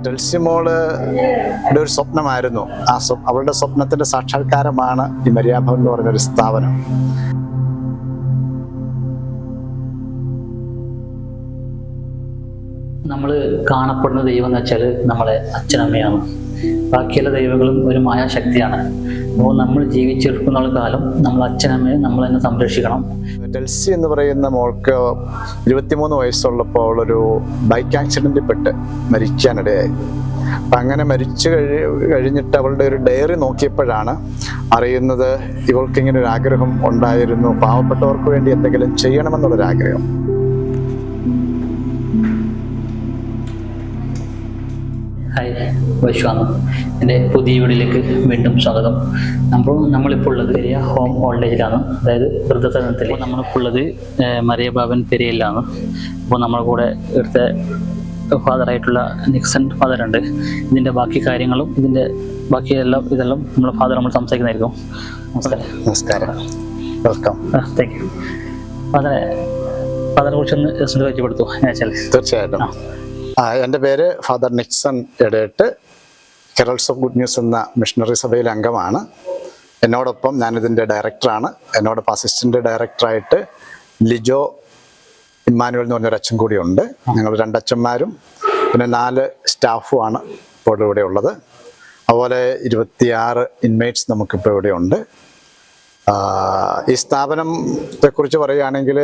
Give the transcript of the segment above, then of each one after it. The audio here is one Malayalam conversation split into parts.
ടെൽസിമോളുടെ ഒരു സ്വപ്നമായിരുന്നു. അവളുടെ സ്വപ്നത്തിന്റെ സാക്ഷാത്കാരമാണ് ഈ മരിയാഭവൻ എന്ന് പറഞ്ഞൊരു സ്ഥാപനം. നമ്മൾ കാണപ്പെടുന്ന ദൈവം എന്ന് വെച്ചാൽ നമ്മളെ അച്ഛനമ്മയാണ്. ബാക്കിയുള്ള ദൈവങ്ങളും ഒരു മായാശക്തിയാണ്. അപ്പോൾ നമ്മൾ ജീവിച്ചെടുക്കുന്ന കാലം നമ്മൾ അച്ഛനമ്മയെ നമ്മൾ തന്നെ സംരക്ഷിക്കണം. ടെൽസി എന്ന് പറയുന്ന മോൾക്ക് 23 വയസ്സുള്ളപ്പോൾ അവളൊരു ബൈക്ക് ആക്സിഡന്റിൽ പെട്ട് മരിക്കാനിടയായി. അപ്പം അങ്ങനെ മരിച്ചു കഴിഞ്ഞിട്ട് അവളുടെ ഒരു ഡയറി നോക്കിയപ്പോഴാണ് അറിയുന്നത് ഇവൾക്കിങ്ങനെ ഒരു ആഗ്രഹം ഉണ്ടായിരുന്നു, പാവപ്പെട്ടവർക്ക് വേണ്ടി എന്തെങ്കിലും ചെയ്യണമെന്നുള്ളൊരാഗ്രഹം. ഹായ്, വൈശ്വാണ്. എൻ്റെ പുതിയ വീടിലേക്ക് വീണ്ടും സ്വാഗതം. നമ്മളിപ്പോൾ ഉള്ളത് പെരിയ ഹോം ഓൾഡ് ഏജിലാണ്, അതായത് വൃദ്ധസദനത്തിൽ. നമ്മളിപ്പോൾ ഉള്ളത് മരിയഭാവൻ പെരിയയിലാണ്. അപ്പോൾ നമ്മുടെ കൂടെ ഇവിടുത്തെ ഫാദറായിട്ടുള്ള നിക്സൺ ഫാദർ ഉണ്ട്. ഇതിൻ്റെ ബാക്കി കാര്യങ്ങളും ഇതിൻ്റെ ബാക്കിയെല്ലാം നമ്മളെ ഫാദർ നമ്മൾ സംസാരിക്കുന്നതായിരിക്കും. നമസ്കാരം. നമസ്കാരം, വെൽക്കം. Thank you. ഫാദറെ കുറിച്ചൊന്ന് പരിചയപ്പെടുത്തു. തീർച്ചയായിട്ടും. എൻ്റെ പേര് ഫാദർ നിക്സൺ എടേട്ട്, കെറൽസ് ഓഫ് ഗുഡ് ന്യൂസ് എന്ന മിഷണറി സഭയിലെ അംഗമാണ്. എന്നോടൊപ്പം ഞാനിതിൻ്റെ ഡയറക്ടറാണ്. എന്നോടൊപ്പം അസിസ്റ്റൻ്റ് ഡയറക്ടറായിട്ട് ലിജോ ഇമ്മാനുവൽ എന്ന് പറഞ്ഞൊരു അച്ഛൻ കൂടിയുണ്ട്. ഞങ്ങൾ 2 അച്ഛന്മാരും പിന്നെ 4 സ്റ്റാഫുമാണ് ഇപ്പോൾ ഇവിടെ ഉള്ളത്. അതുപോലെ 26 ഇൻമേറ്റ്സ് നമുക്കിപ്പോൾ ഇവിടെ ഉണ്ട്. ഈ സ്ഥാപനത്തെക്കുറിച്ച് പറയുകയാണെങ്കിൽ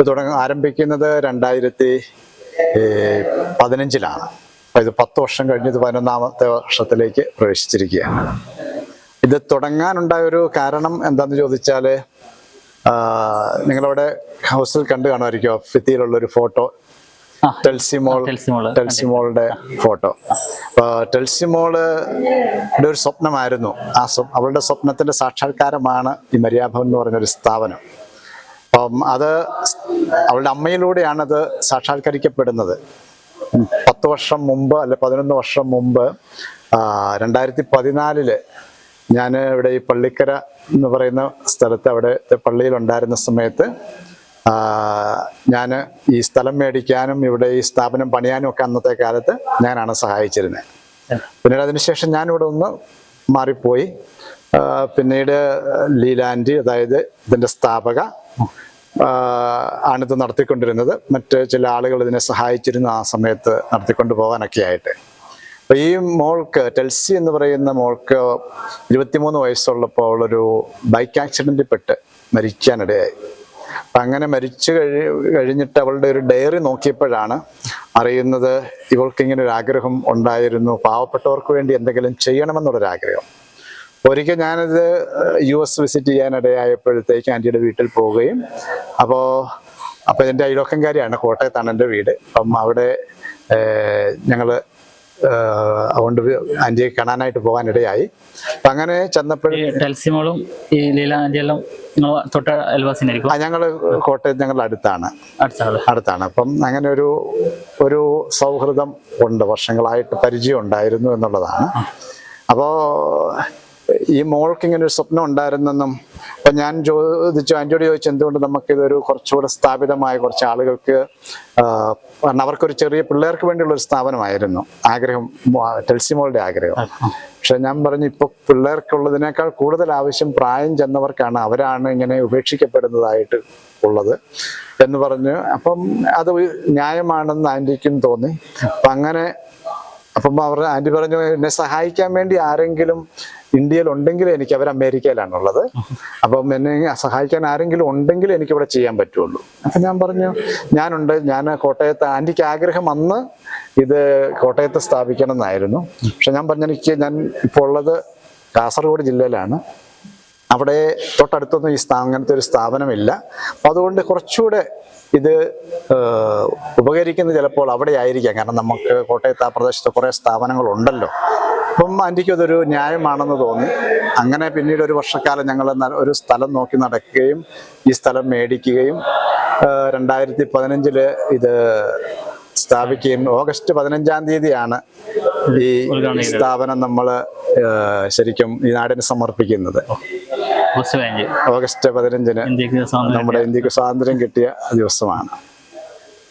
ഇത് ആരംഭിക്കുന്നത് 2015-ലാണ്. അപ്പോൾ ഇത് 10 വർഷം കഴിഞ്ഞ് ഇത് 11ാമത്തെ വർഷത്തിലേക്ക് പ്രവേശിച്ചിരിക്കുകയാണ്. ഇത് തുടങ്ങാനുണ്ടായൊരു കാരണം എന്താണെന്ന് ചോദിച്ചാൽ, നിങ്ങളവിടെ ഹൗസിൽ കണ്ടു കാണുമായിരിക്കും ഭിത്തിയിലുള്ളൊരു ഫോട്ടോ, ടെൽസിമോളുടെ ഫോട്ടോ. അപ്പോൾ ടെൽസിമോളുടെ ഒരു സ്വപ്നമായിരുന്നു. അവളുടെ സ്വപ്നത്തിന്റെ സാക്ഷാത്കാരമാണ് ഈ മരിയാഭവൻ എന്ന് പറഞ്ഞൊരു സ്ഥാപനം. അപ്പം അത് അവളുടെ അമ്മയിലൂടെയാണ് അത് സാക്ഷാത്കരിക്കപ്പെടുന്നത്. 10 വർഷം മുമ്പ് അല്ലെ 11 വർഷം മുമ്പ് 2014 ഞാൻ ഇവിടെ ഈ പള്ളിക്കര എന്ന് പറയുന്ന സ്ഥലത്ത് അവിടുത്തെ പള്ളിയിലുണ്ടായിരുന്ന സമയത്ത് ഞാൻ ഈ സ്ഥലം മേടിക്കാനും ഇവിടെ ഈ സ്ഥാപനം പണിയാനും ഒക്കെ അന്നത്തെ കാലത്ത് ഞാനാണ് സഹായിച്ചിരുന്നത്. പിന്നീട് അതിനുശേഷം ഞാനിവിടെ ഒന്ന് മാറിപ്പോയി. പിന്നീട് ലീലാൻഡി, അതായത് ഇതിൻ്റെ സ്ഥാപക ആണിത് നടത്തിക്കൊണ്ടിരുന്നത്. മറ്റ് ചില ആളുകൾ ഇതിനെ സഹായിച്ചിരുന്നു ആ സമയത്ത് നടത്തിക്കൊണ്ട് പോകാനൊക്കെ ആയിട്ട്. അപ്പോൾ ഈ മോൾക്ക്, ടെൽസി എന്ന് പറയുന്ന മോൾക്ക് 23 വയസ്സുള്ളപ്പോൾ അവളൊരു ബൈക്ക് ആക്സിഡന്റിൽ പെട്ട് മരിക്കാനിടയായി. അപ്പം അങ്ങനെ മരിച്ചു കഴിഞ്ഞിട്ട് അവളുടെ ഒരു ഡയറി നോക്കിയപ്പോഴാണ് അറിയുന്നത് ഇവൾക്കിങ്ങനെ ഒരു ആഗ്രഹം ഉണ്ടായിരുന്നു, പാവപ്പെട്ടവർക്ക് വേണ്ടി എന്തെങ്കിലും ചെയ്യണമെന്നുള്ളൊരാഗ്രഹം. ഒരിക്കൽ ഞാനത് US വിസിറ്റ് ചെയ്യാനിടയായപ്പോഴത്തേക്ക് ആൻറ്റിയുടെ വീട്ടിൽ പോവുകയും അപ്പോൾ എൻ്റെ അയൽവക്കംകാരിയാണ്, കോട്ടയത്താണ് എൻ്റെ വീട്. അപ്പം അവിടെ ഞങ്ങൾ അതുകൊണ്ട് ആൻറ്റിയെ കാണാനായിട്ട് പോകാനിടയായി. അപ്പം അങ്ങനെ ചെന്നപ്പോഴും ടെൽസിമോളും ഈ ലീലാൻറ്റിയെല്ലാം തൊട്ട അയൽവാസിയായിരിക്കും. ഞങ്ങൾ കോട്ടയത്ത് ഞങ്ങളുടെ അടുത്താണ്. അപ്പം അങ്ങനെ ഒരു സൗഹൃദം ഉണ്ട്, വർഷങ്ങളായിട്ട് പരിചയം ഉണ്ടായിരുന്നു എന്നുള്ളതാണ്. അപ്പോൾ ഈ മോൾക്ക് ഇങ്ങനെ ഒരു സ്വപ്നം ഉണ്ടായിരുന്നെന്നും അപ്പം ഞാൻ ആൻറ്റിയോട് ചോദിച്ചു എന്തുകൊണ്ട് നമുക്കിതൊരു കുറച്ചുകൂടെ സ്ഥാപിതമായ കുറച്ച് ആളുകൾക്ക്, കാരണം അവർക്കൊരു ചെറിയ പിള്ളേർക്ക് വേണ്ടിയുള്ള ഒരു സ്ഥാപനമായിരുന്നു ആഗ്രഹം, ടെൽസിമോളുടെ ആഗ്രഹം. പക്ഷെ ഞാൻ പറഞ്ഞു ഇപ്പോൾ പിള്ളേർക്കുള്ളതിനേക്കാൾ കൂടുതൽ ആവശ്യം പ്രായം ചെന്നവർക്കാണ്, അവരാണ് ഇങ്ങനെ ഉപേക്ഷിക്കപ്പെടുന്നതായിട്ട് ഉള്ളത് എന്ന് പറഞ്ഞു. അപ്പം അത് ന്യായമാണെന്ന് ആൻറ്റിക്കും തോന്നി. അപ്പം ആൻറ്റി പറഞ്ഞു എന്നെ സഹായിക്കാൻ വേണ്ടി ആരെങ്കിലും ഇന്ത്യയിൽ ഉണ്ടെങ്കിൽ എനിക്ക്, അവർ അമേരിക്കയിലാണുള്ളത്, അപ്പം എന്നെ സഹായിക്കാൻ ആരെങ്കിലും ഉണ്ടെങ്കിൽ എനിക്കിവിടെ ചെയ്യാൻ പറ്റുള്ളൂ. അപ്പം ഞാൻ പറഞ്ഞു ഞാനുണ്ട്, ഞാൻ കോട്ടയത്ത്, ആൻറ്റിക്ക് ആഗ്രഹം അന്ന് ഇത് കോട്ടയത്ത് സ്ഥാപിക്കണം എന്നായിരുന്നു. പക്ഷെ ഞാൻ പറഞ്ഞു ഞാൻ ഇപ്പോൾ ഉള്ളത് കാസർഗോഡ് ജില്ലയിലാണ്, അവിടെ തൊട്ടടുത്തൊന്നും അങ്ങനത്തെ ഒരു സ്ഥാപനമില്ല. അപ്പം അതുകൊണ്ട് കുറച്ചുകൂടെ ഇത് ഉപകരിക്കുന്ന ചിലപ്പോൾ അവിടെ ആയിരിക്കാം, കാരണം നമുക്ക് കോട്ടയത്ത് ആ പ്രദേശത്ത് കുറേ സ്ഥാപനങ്ങളുണ്ടല്ലോ. അപ്പം ആൻറ്റിക്ക് അതൊരു ന്യായമാണെന്ന് തോന്നി. അങ്ങനെ പിന്നീട് ഒരു വർഷക്കാലം ഞങ്ങൾ ഒരു സ്ഥലം നോക്കി നടക്കുകയും ഈ സ്ഥലം മേടിക്കുകയും 2015 ഇത് സ്ഥാപിക്കുകയും ഓഗസ്റ്റ് 15-ാം തീയതിയാണ് ഈ സ്ഥാപനം നമ്മൾ ശരിക്കും ഈ നാടിന് സമർപ്പിക്കുന്നത്. ഓഗസ്റ്റ് 15-ന് നമ്മുടെ ഇന്ത്യക്ക് സ്വാതന്ത്ര്യം കിട്ടിയ ദിവസമാണ്.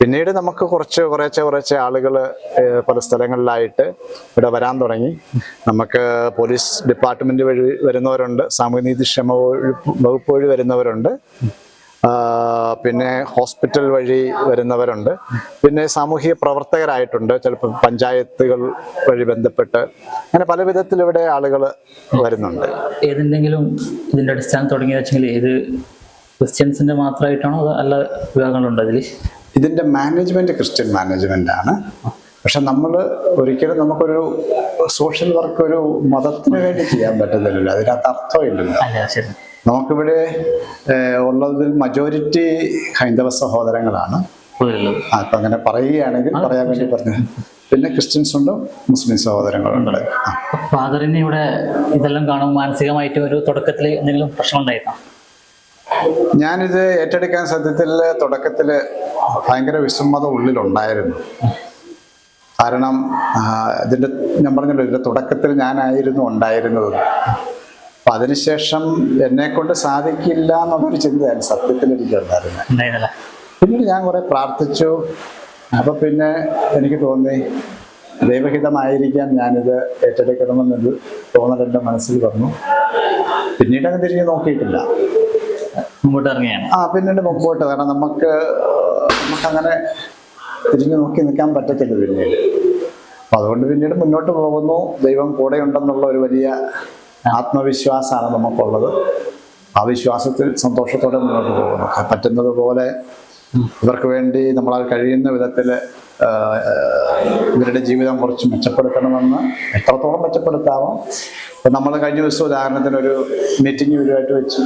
പിന്നീട് നമുക്ക് കുറേശ്ശെ ആളുകൾ പല സ്ഥലങ്ങളിലായിട്ട് ഇവിടെ വരാൻ തുടങ്ങി. നമുക്ക് പോലീസ് ഡിപ്പാർട്ട്മെന്റ് വഴി വരുന്നവരുണ്ട്, സാമൂഹ്യനീതി ക്ഷേമ വകുപ്പ് വഴി വരുന്നവരുണ്ട്, പിന്നെ ഹോസ്പിറ്റൽ വഴി വരുന്നവരുണ്ട്, പിന്നെ സാമൂഹിക പ്രവർത്തകരായിട്ടുണ്ട്, ചിലപ്പോൾ പഞ്ചായത്തുകൾ വഴി ബന്ധപ്പെട്ട്, അങ്ങനെ പല വിധത്തിൽ ഇവിടെ ആളുകൾ വരുന്നുണ്ട്. ഏതെന്തെങ്കിലും ഇതിന്റെ അടിസ്ഥാനം തുടങ്ങിയ വെച്ചെങ്കിൽ ഇത് ക്രിസ്ത്യൻസിന്റെ മാത്രമായിട്ടാണോ അതോ അല്ല വിഭാഗങ്ങളുണ്ടോ ഇതിൽ? ഇതിന്റെ മാനേജ്മെന്റ് ക്രിസ്ത്യൻ മാനേജ്മെന്റ് ആണ്. പക്ഷെ നമ്മൾ ഒരിക്കലും നമുക്കൊരു സോഷ്യൽ വർക്ക് ഒരു മതത്തിന് വേണ്ടി ചെയ്യാൻ പറ്റുന്നില്ലല്ലോ, അതിനകത്ത് അർത്ഥമില്ലല്ലോ. നമുക്കിവിടെ ഉള്ളതിൽ മജോറിറ്റി ഹൈന്ദവ സഹോദരങ്ങളാണ്. അപ്പൊ അങ്ങനെ പറയുകയാണെങ്കിൽ പറയാൻ വേണ്ടി പറഞ്ഞു. പിന്നെ ക്രിസ്ത്യൻസ് ഉണ്ട്, മുസ്ലിം സഹോദരങ്ങളുണ്ട്. ഫാദറിന് ഇവിടെ ഇതെല്ലാം കാണുമ്പോൾ മാനസികമായിട്ട് ഒരു തുടക്കത്തിൽ എന്തെങ്കിലും പ്രശ്നം ഉണ്ടായിരുന്നോ? ഞാനിത് ഏറ്റെടുക്കാൻ സത്യത്തിൽ തുടക്കത്തിൽ ഭയങ്കര വിസമ്മതം ഉള്ളിലുണ്ടായിരുന്നു. കാരണം ഇതിന്റെ ഞാൻ പറഞ്ഞല്ലോ, ഇതിന്റെ തുടക്കത്തിൽ ഞാനായിരുന്നു ഉണ്ടായിരുന്നത്. അപ്പൊ അതിനുശേഷം എന്നെ കൊണ്ട് സാധിക്കില്ല എന്നുള്ളൊരു ചിന്തയാണ് സത്യത്തിൽ എനിക്കുണ്ടായിരുന്നത്. പിന്നീട് ഞാൻ കുറെ പ്രാർത്ഥിച്ചു. അപ്പൊ പിന്നെ എനിക്ക് തോന്നി ദൈവഹിതമായിരിക്കാം ഞാനിത് ഏറ്റെടുക്കണമെന്നത് തോന്നൽ എൻ്റെ മനസ്സിൽ വന്നു. പിന്നീട് അങ്ങ് തിരിഞ്ഞ് നോക്കിയിട്ടില്ല, മുമ്പോട്ട് ഇറങ്ങിയാണ്. പിന്നീട് മുമ്പോട്ട്. കാരണം നമുക്കങ്ങനെ തിരിഞ്ഞു നോക്കി നിൽക്കാൻ പറ്റത്തില്ല പിന്നീട്. അപ്പൊ അതുകൊണ്ട് പിന്നീട് മുന്നോട്ട് പോകുന്നു. ദൈവം കൂടെ ഉണ്ടെന്നുള്ള ഒരു വലിയ ആത്മവിശ്വാസമാണ് നമുക്കുള്ളത്. ആ വിശ്വാസത്തിൽ സന്തോഷത്തോടെ മുന്നോട്ട് പോകുന്നു. പറ്റുന്നത് പോലെ ഇവർക്ക് വേണ്ടി നമ്മളാൽ കഴിയുന്ന വിധത്തിൽ ഇവരുടെ ജീവിതം കുറച്ച് മെച്ചപ്പെടുത്തണമെന്ന്, എത്രത്തോളം മെച്ചപ്പെടുത്താമോ. ഇപ്പം നമ്മൾ കഴിഞ്ഞ ദിവസം ഉദാഹരണത്തിന് ഒരു മീറ്റിംഗ് ഇവരുമായിട്ട് വെച്ച്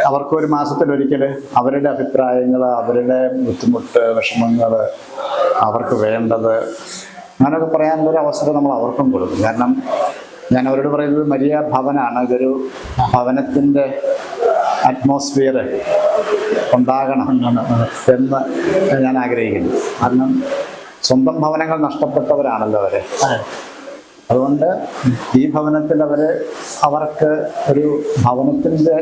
അവർക്ക് ഒരു മാസത്തിലൊരിക്കൽ അവരുടെ അഭിപ്രായങ്ങൾ, അവരുടെ ബുദ്ധിമുട്ട്, വിഷമങ്ങൾ, അവർക്ക് വേണ്ടത് അങ്ങനെയൊക്കെ പറയാനുള്ളൊരു അവസരം നമ്മൾ അവർക്കും കൊടുക്കും. കാരണം ഞാൻ അവരോട് പറയുന്നത് മരിയ ഭവനാണ്, ഇതൊരു ഭവനത്തിൻ്റെ അറ്റ്മോസ്ഫിയർ ഉണ്ടാകണം എന്ന് ഞാൻ ആഗ്രഹിക്കുന്നു. കാരണം സ്വന്തം ഭവനങ്ങൾ നഷ്ടപ്പെട്ടവരാണല്ലോ അവര്. അതുകൊണ്ട് ഈ ഭവനത്തിൽ അവർക്ക് ഒരു ഭവനത്തിൻ്റെ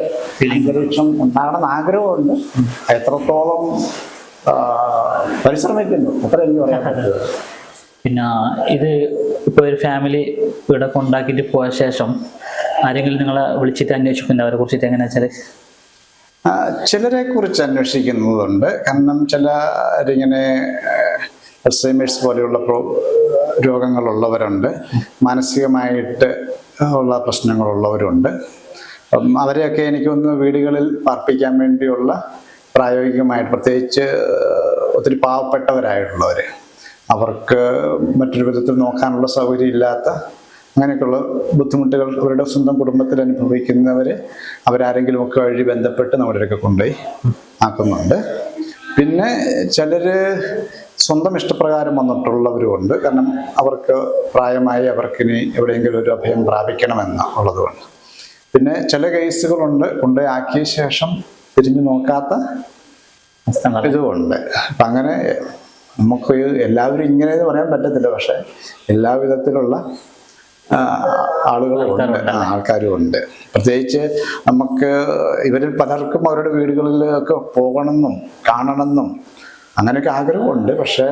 അന്തരീക്ഷം ഉണ്ടാകണമെന്ന് ആഗ്രഹമുണ്ട്. എത്രത്തോളം പരിശ്രമിക്കുന്നു അത്ര എനിക്ക് പറയാൻ പറ്റുന്നത്. പിന്നെ ഇത് ഇപ്പോൾ ഒരു ഫാമിലി ഇവിടെ കൊണ്ടാക്കിയിട്ട് പോയ ശേഷം ആരെങ്കിലും നിങ്ങളെ വിളിച്ചിട്ട് അന്വേഷിക്കുന്നു അവരെ കുറിച്ചിട്ട്? എങ്ങനെയാ വെച്ചാൽ ചിലരെ കുറിച്ച് അന്വേഷിക്കുന്നതുണ്ട്. കാരണം ചിലരിങ്ങനെ അൽസൈമേഴ്സ് പോലെയുള്ള രോഗങ്ങളുള്ളവരുണ്ട്, മാനസികമായിട്ട് ഉള്ള പ്രശ്നങ്ങളുള്ളവരുണ്ട്. അവരെയൊക്കെ എനിക്കൊന്ന് വീടുകളിൽ പാർപ്പിക്കാൻ വേണ്ടിയുള്ള പ്രായോഗികമായിട്ട്, പ്രത്യേകിച്ച് ഒത്തിരി പാവപ്പെട്ടവരായിട്ടുള്ളവർ, അവർക്ക് മറ്റൊരു വിധത്തിൽ നോക്കാനുള്ള സൗകര്യം ഇല്ലാത്ത, അങ്ങനെയൊക്കെയുള്ള ബുദ്ധിമുട്ടുകൾ അവരുടെ സ്വന്തം കുടുംബത്തിൽ അനുഭവിക്കുന്നവർ അവരാരെങ്കിലുമൊക്കെ വഴി ബന്ധപ്പെട്ട് നമ്മുടെയൊക്കെ കൊണ്ടുപോയി ആക്കുന്നുണ്ട്. പിന്നെ ചിലർ സ്വന്തം ഇഷ്ടപ്രകാരം വന്നിട്ടുള്ളവരുമുണ്ട്. കാരണം അവർക്ക് പ്രായമായി അവർക്കിനി എവിടെയെങ്കിലും ഒരു അഭയം പ്രാപിക്കണമെന്ന് ഉള്ളതുകൊണ്ട്. പിന്നെ ചില കേസുകളുണ്ട് കൊണ്ടുപോയി ആക്കിയ ശേഷം തിരിഞ്ഞു നോക്കാത്ത ഇതുമുണ്ട്. അപ്പം അങ്ങനെ നമുക്ക് എല്ലാവരും ഇങ്ങനെയെന്ന് പറയാൻ പറ്റത്തില്ല. പക്ഷെ എല്ലാ വിധത്തിലുള്ള ആൾക്കാരും ഉണ്ട്. പ്രത്യേകിച്ച് നമുക്ക് ഇവരിൽ പലർക്കും അവരുടെ വീടുകളിലൊക്കെ പോകണമെന്നും കാണണമെന്നും അങ്ങനെയൊക്കെ ആഗ്രഹമുണ്ട്. പക്ഷേ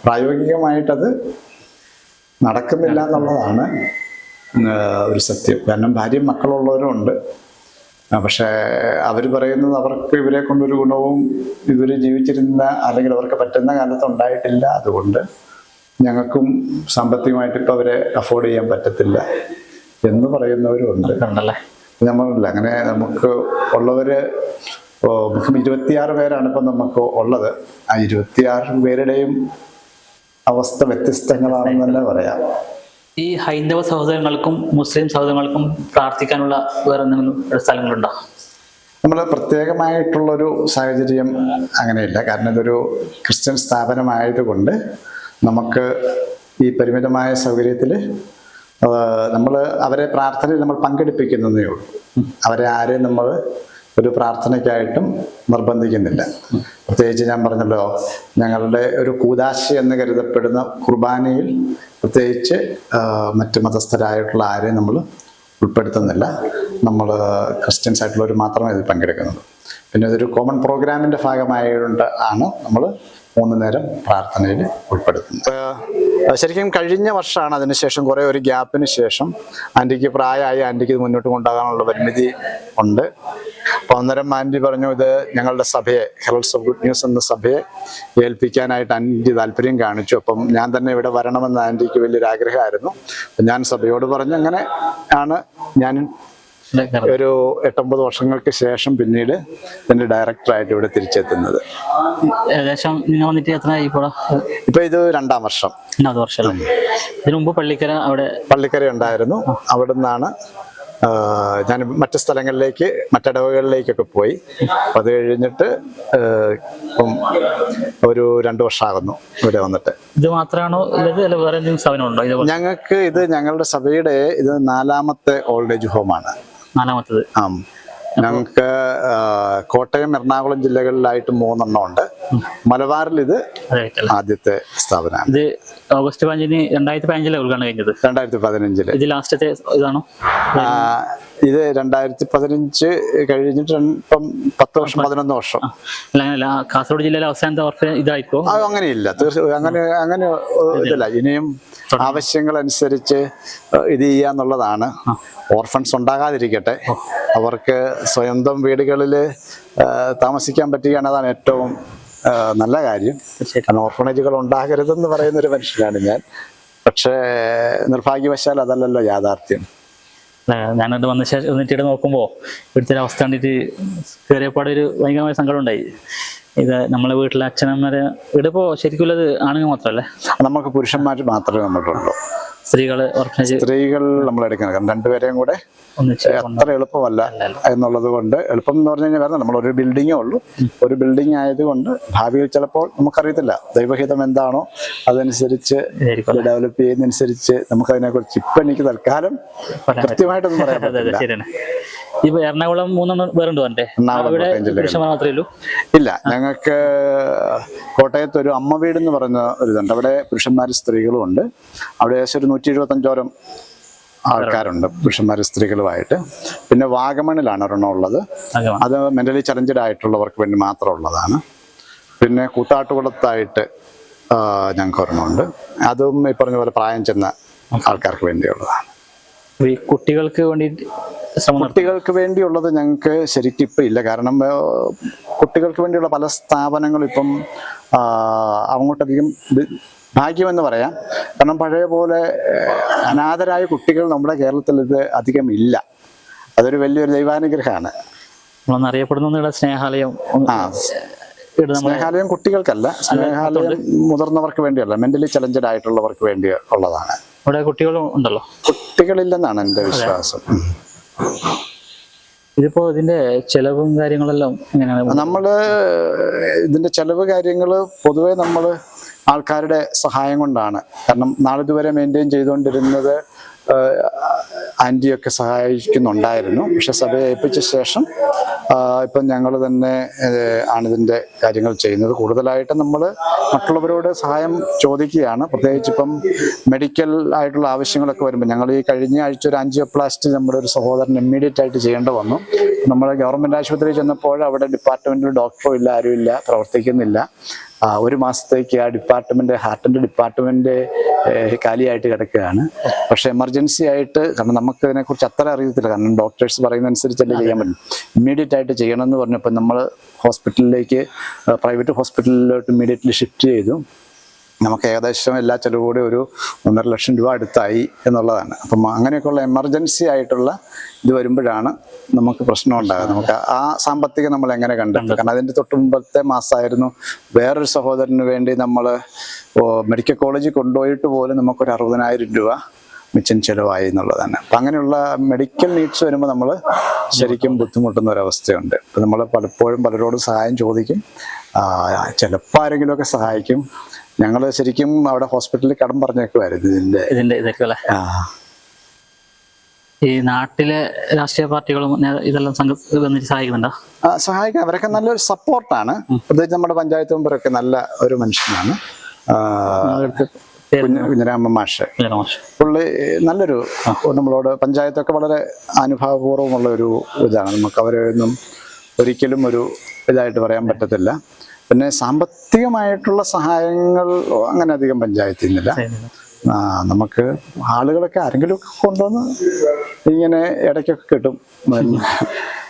പ്രായോഗികമായിട്ടത് നടക്കുന്നില്ല എന്നുള്ളതാണ് ഒരു സത്യം. കാരണം ഭാര്യയും മക്കളുള്ളവരുണ്ട്. പക്ഷേ അവർ പറയുന്നത് അവർക്ക് ഇവരെ കൊണ്ടൊരു ഗുണവും ഇവർ ജീവിച്ചിരുന്ന അല്ലെങ്കിൽ അവർക്ക് പറ്റുന്ന കാലത്ത് ഉണ്ടായിട്ടില്ല. അതുകൊണ്ട് ഞങ്ങൾക്കും സാമ്പത്തികമായിട്ട് ഇപ്പം അവരെ അഫോർഡ് ചെയ്യാൻ പറ്റത്തില്ല എന്ന് പറയുന്നവരുണ്ട്. നമ്മളില്ല അങ്ങനെ നമുക്ക് ഉള്ളവര് 26 പേരാണ് ഇപ്പം നമുക്ക് ഉള്ളത്. ആ 26 പേരുടെയും അവസ്ഥ വ്യത്യസ്തങ്ങളാണെന്ന് തന്നെ പറയാം. ഈ ഹൈന്ദവ സഹോദരങ്ങൾക്കും മുസ്ലിം സഹോദരങ്ങൾക്കും പ്രാർത്ഥിക്കാനുള്ള വേറെ എന്തെങ്കിലും സ്ഥലങ്ങളുണ്ടോ? നമ്മൾ പ്രത്യേകമായിട്ടുള്ളൊരു സാഹചര്യം അങ്ങനെയില്ല. കാരണം ഇതൊരു ക്രിസ്ത്യൻ സ്ഥാപനമായതുകൊണ്ട് നമുക്ക് ഈ പരിമിതമായ സൗകര്യത്തിൽ നമ്മൾ അവരെ പ്രാർത്ഥനയിൽ നമ്മൾ പങ്കെടുപ്പിക്കുന്നതേ ഉള്ളൂ. അവരെ ആരെയും നമ്മൾ ഒരു പ്രാർത്ഥനയ്ക്കായിട്ടും നിർബന്ധിക്കുന്നില്ല. പ്രത്യേകിച്ച് ഞാൻ പറഞ്ഞല്ലോ, ഞങ്ങളുടെ ഒരു കൂദാശ എന്ന് കരുതപ്പെടുന്ന കുർബാനയിൽ പ്രത്യേകിച്ച് മറ്റ് മതസ്ഥരായിട്ടുള്ള ആരെയും നമ്മൾ ഉൾപ്പെടുത്തുന്നില്ല. നമ്മൾ ക്രിസ്ത്യൻസ് ആയിട്ടുള്ളവർ മാത്രമേ ഇതിൽ പങ്കെടുക്കുന്നുള്ളൂ. പിന്നെ ഇതൊരു കോമൺ പ്രോഗ്രാമിൻ്റെ ഭാഗമായതുകൊണ്ട് ആണ് നമ്മൾ 3 നേരം പ്രാർത്ഥനയിൽ ഉൾപ്പെടുത്തുന്നത്. ശരിക്കും കഴിഞ്ഞ വർഷമാണ് അതിനുശേഷം കുറേ ഒരു ഗ്യാപ്പിന് ശേഷം ആൻറ്റിക്ക് പ്രായമായി, ആൻറ്റിക്ക് ഇത് മുന്നോട്ട് കൊണ്ടുപോകാനുള്ള പരിമിതി ഉണ്ട്. അപ്പോൾ അന്നേരം ആൻറ്റി പറഞ്ഞു ഇത് ഞങ്ങളുടെ സഭയെ, ഹെറൽഡ്സ് ഓഫ് ഗുഡ് ന്യൂസ് എന്ന സഭയെ ഏൽപ്പിക്കാനായിട്ട് ആൻറ്റി താല്പര്യം കാണിച്ചു. അപ്പം ഞാൻ തന്നെ ഇവിടെ വരണമെന്ന് ആൻറ്റിക്ക് വലിയൊരു ആഗ്രഹമായിരുന്നു. അപ്പം ഞാൻ സഭയോട് പറഞ്ഞു. അങ്ങനെ ആണ് ഞാൻ ഒരു 8-9 വർഷങ്ങൾക്ക് ശേഷം പിന്നീട് ഇതിന്റെ ഡയറക്ടറായിട്ട് ഇവിടെ തിരിച്ചെത്തുന്നത്. ഏകദേശം നിങ്ങൾ വന്നിട്ട് എത്ര ഇപ്പൊ ഇത് 2ാം വർഷം. 2ാമത്തെ വർഷം. ഇതിനു മുമ്പ് പള്ളിക്കര ഉണ്ടായിരുന്നു. അവിടെ നിന്നാണ് ഞാൻ മറ്റു സ്ഥലങ്ങളിലേക്ക്, മറ്റിടവകളിലേക്കൊക്കെ പോയി. അത് കഴിഞ്ഞിട്ട് ഇപ്പം ഒരു 2 വർഷമാകുന്നു ഇവിടെ വന്നിട്ട്. ഇത് മാത്രമാണോ വേറെ എന്തെങ്കിലും സ്ഥാപനമുണ്ടോ? ഞങ്ങൾക്ക് ഇത് ഞങ്ങളുടെ സഭയുടെ ഇത് 4ാമത്തെ ഓൾഡ് ഏജ് ഹോമാണ്. 4ാമത്തത്. ഞങ്ങൾക്ക് കോട്ടയം, എറണാകുളം ജില്ലകളിലായിട്ട് 3 എണ്ണം ഉണ്ട്. മലബാറിൽ ഇത് ആദ്യത്തെ സ്ഥാപനമാണ്. ഇത് ഓഗസ്റ്റ് 15 2015 ഉദ്ഘാടനം കഴിഞ്ഞത്. 2015. ഇത് ലാസ്റ്റത്തെ ഇതാണോ? ഇത് 2015 കഴിഞ്ഞിട്ട് ഇപ്പം 10 വർഷം 11 വർഷം. കാസർഗോഡ് ജില്ലയിലെ അവസാനത്തെ ഇതായിപ്പോ അങ്ങനെയില്ല. തീർച്ചയായും അങ്ങനെ ഇതില്ല. ഇനിയും ആവശ്യങ്ങൾ അനുസരിച്ച് ഇത് ചെയ്യാന്നുള്ളതാണ്. ഓർഫൻസ് ഉണ്ടാകാതിരിക്കട്ടെ, അവർക്ക് സ്വന്തം വീടുകളിൽ താമസിക്കാൻ പറ്റുകയാണ്. അതാണ് ഏറ്റവും നല്ല കാര്യം. കാരണം ഓർഫണേജുകൾ ഉണ്ടാകരുതെന്ന് പറയുന്നൊരു മനുഷ്യനാണ് ഞാൻ. പക്ഷേ നിർഭാഗ്യവശാൽ അതല്ലല്ലോ യാഥാർത്ഥ്യം. ഞാനത് വന്ന ശേഷം വന്നിട്ട് നോക്കുമ്പോൾ ഇവിടുത്തെ ഒരു അവസ്ഥ കണ്ടിട്ട് കയറിയപ്പാടൊരു ഭയങ്കരമായ സങ്കടം ഉണ്ടായി. ഇത് നമ്മളെ വീട്ടിലെ അച്ഛനമ്മരെ ഇവിടെ ഇപ്പോൾ ശരിക്കും ഉള്ളത് ആണുങ്ങൾ മാത്രമല്ലേ? നമുക്ക് പുരുഷന്മാർ മാത്രമേ നമ്മളുള്ളൂ. സ്ത്രീകൾ നമ്മൾ എടുക്കണം. കാരണം 2 പേരെയും കൂടെ അത്ര എളുപ്പമല്ല എന്നുള്ളത് കൊണ്ട്, എളുപ്പം എന്ന് പറഞ്ഞു കഴിഞ്ഞാൽ നമ്മൾ ഒരു ബിൽഡിങ്ങേ ഉള്ളൂ. ഒരു ബിൽഡിംഗ് ആയതുകൊണ്ട് ഭാവിയിൽ ചിലപ്പോൾ നമുക്കറിയത്തില്ല, ദൈവഹിതം എന്താണോ അതനുസരിച്ച് ഡെവലപ്പ് ചെയ്യുന്നതനുസരിച്ച് നമുക്കതിനെക്കുറിച്ച് ഇപ്പം എനിക്ക് തൽക്കാലം കൃത്യമായിട്ടൊന്നും പറയാൻ പറ്റില്ല. ഇപ്പൊ എറണാകുളം 3 വേറുണ്ട്. ഇല്ല, ഞങ്ങൾക്ക് കോട്ടയത്ത് ഒരു അമ്മ വീട് എന്ന് പറയുന്ന ഒരു ഇതുണ്ട്. അവിടെ പുരുഷന്മാരും സ്ത്രീകളും ഉണ്ട്. അവിടെ ഏകദേശം ഒരു 175ഓരം ആൾക്കാരുണ്ട്, പുരുഷന്മാരും സ്ത്രീകളുമായിട്ട്. പിന്നെ വാഗമണിലാണ് ഒരെണ്ണം ഉള്ളത്. അത് മെന്റലി ചലഞ്ചഡ് ആയിട്ടുള്ളവർക്ക് വേണ്ടി മാത്രം ഉള്ളതാണ്. പിന്നെ കൂത്താട്ടുകുളത്തായിട്ട് ഞങ്ങൾക്ക് ഒരെണ്ണമുണ്ട്. അതും ഈ പറഞ്ഞ പോലെ പ്രായം ചെന്ന ആൾക്കാർക്ക് വേണ്ടിയുള്ളതാണ്. കുട്ടികൾക്ക് വേണ്ടിയുള്ളത് ഞങ്ങൾക്ക് ശരിക്കും ഇപ്പം ഇല്ല. കാരണം കുട്ടികൾക്ക് വേണ്ടിയുള്ള പല സ്ഥാപനങ്ങളും ഇപ്പം അങ്ങോട്ടധികം ഭാഗ്യമെന്ന് പറയാം. കാരണം പഴയ പോലെ അനാഥരായ കുട്ടികൾ നമ്മുടെ കേരളത്തിൽ ഇത് അധികം ഇല്ല. അതൊരു വലിയൊരു ദൈവാനുഗ്രഹമാണ്. അറിയപ്പെടുന്ന സ്നേഹാലയം കുട്ടികൾക്കല്ല, സ്നേഹാലയം മുതിർന്നവർക്ക് വേണ്ടിയല്ല, മെന്റലി ചലഞ്ചഡ് ആയിട്ടുള്ളവർക്ക് വേണ്ടി ഉള്ളതാണ്. അവിടെ കുട്ടികളും ഉണ്ടല്ലോ? കുട്ടികളില്ലെന്നാണ് എൻ്റെ വിശ്വാസം. ഇതിപ്പോ ഇതിന്റെ ചെലവും കാര്യങ്ങളെല്ലാം എങ്ങനെയാണ്? ഇതിന്റെ ചെലവ് കാര്യങ്ങൾ പൊതുവെ നമ്മൾ ആൾക്കാരുടെ സഹായം കൊണ്ടാണ്. കാരണം നാളിതുവരെ മെയിൻറ്റെയിൻ ചെയ്തുകൊണ്ടിരുന്നത് ആൻറ്റിയൊക്കെ സഹായിക്കുന്നുണ്ടായിരുന്നു. പക്ഷെ സഭയെ ഏൽപ്പിച്ച ശേഷം ഇപ്പം ഞങ്ങൾ തന്നെ ആണിതിൻ്റെ കാര്യങ്ങൾ ചെയ്യുന്നത്. കൂടുതലായിട്ട് നമ്മൾ മറ്റുള്ളവരോട് സഹായം ചോദിക്കുകയാണ്. പ്രത്യേകിച്ച് ഇപ്പം മെഡിക്കൽ ആയിട്ടുള്ള ആവശ്യങ്ങളൊക്കെ വരുമ്പോൾ ഞങ്ങൾ ഈ കഴിഞ്ഞ ആഴ്ച ഒരു ആൻജിയോപ്ലാസ്റ്റി നമ്മുടെ ഒരു സഹോദരൻ ഇമ്മീഡിയറ്റ് ആയിട്ട് ചെയ്യേണ്ട വന്നു. നമ്മൾ ഗവൺമെൻറ് ആശുപത്രിയിൽ ചെന്നപ്പോൾ അവിടെ ഡിപ്പാർട്ട്മെൻറ്റിൽ ഡോക്ടറോ ഇല്ല, ആരുമില്ല, പ്രവർത്തിക്കുന്നില്ല. 1 മാസത്തേക്ക് ആ ഡിപ്പാർട്ട്മെന്റ്, ഹാർട്ടിന്റെ ഡിപ്പാർട്ട്മെന്റ് കാലിയായിട്ട് കിടക്കുകയാണ്. പക്ഷെ എമർജൻസി ആയിട്ട്, കാരണം നമുക്ക് ഇതിനെക്കുറിച്ച് അത്ര അറിയത്തില്ല, കാരണം ഡോക്ടേഴ്സ് പറയുന്ന അനുസരിച്ചല്ലേ ചെയ്യാൻ പറ്റും. ഇമ്മീഡിയറ്റ് ആയിട്ട് ചെയ്യണമെന്ന് പറഞ്ഞപ്പോൾ നമ്മൾ ഹോസ്പിറ്റലിലേക്ക്, പ്രൈവറ്റ് ഹോസ്പിറ്റലിലോട്ട് ഇമ്മീഡിയറ്റ്ലി ഷിഫ്റ്റ് ചെയ്തു. നമുക്ക് ഏകദേശം എല്ലാ ചിലവും കൂടി ഒരു 1.5 ലക്ഷം രൂപ അടുത്തായി എന്നുള്ളതാണ്. അപ്പം അങ്ങനെയൊക്കെയുള്ള എമർജൻസി ആയിട്ടുള്ള ഇത് വരുമ്പോഴാണ് നമുക്ക് പ്രശ്നം ഉണ്ടാകുന്നത്. നമുക്ക് ആ സാമ്പത്തികം നമ്മൾ എങ്ങനെ കണ്ടെത്തും? കാരണം അതിൻ്റെ തൊട്ട് മുമ്പത്തെ മാസമായിരുന്നു വേറൊരു സഹോദരന് വേണ്ടി നമ്മൾ മെഡിക്കൽ കോളേജിൽ കൊണ്ടുപോയിട്ട് പോലും നമുക്കൊരു 60,000 രൂപ മിച്ചം ചിലവായി എന്നുള്ളതാണ്. അപ്പം അങ്ങനെയുള്ള മെഡിക്കൽ നീഡ്സ് വരുമ്പോൾ നമ്മൾ ശരിക്കും ബുദ്ധിമുട്ടുന്ന ഒരവസ്ഥയുണ്ട്. അപ്പം നമ്മൾ പലപ്പോഴും പലരോടും സഹായം ചോദിക്കും, ചിലപ്പോൾ ആരെങ്കിലുമൊക്കെ സഹായിക്കും. ഞങ്ങൾ ശരിക്കും അവിടെ ഹോസ്പിറ്റലിൽ കടം പറഞ്ഞേക്കുമായിരുന്നു ഇതിന്റെ ഇതൊക്കെ. ഈ നാട്ടിലെ രാഷ്ട്രീയ പാർട്ടികളും ഇതെല്ലാം സഹായിക്കുന്നുണ്ടോ? സഹായിക്കാം. അവരൊക്കെ നല്ലൊരു സപ്പോർട്ടാണ്. പ്രത്യേകിച്ച് നമ്മുടെ പഞ്ചായത്ത് മെമ്പറൊക്കെ നല്ല ഒരു മനുഷ്യനാണ്. കുഞ്ഞിരാമൻ മാഷ് പുള്ളി നല്ലൊരു, നമ്മളോട് പഞ്ചായത്തൊക്കെ വളരെ അനുഭാവപൂർവ്വമുള്ള ഒരു ഇതാണ്. നമുക്ക് അവരൊന്നും ഒരിക്കലും ഒരു ഇതായിട്ട് പറയാൻ പറ്റത്തില്ല. പിന്നെ സാമ്പത്തികമായിട്ടുള്ള സഹായങ്ങൾ അങ്ങനെ അധികം പഞ്ചായത്തിൽ നിന്നില്ല. നമുക്ക് ആളുകളൊക്കെ ആരെങ്കിലും ഒക്കെ കൊണ്ടുവന്ന് ഇങ്ങനെ ഇടയ്ക്കൊക്കെ കിട്ടും.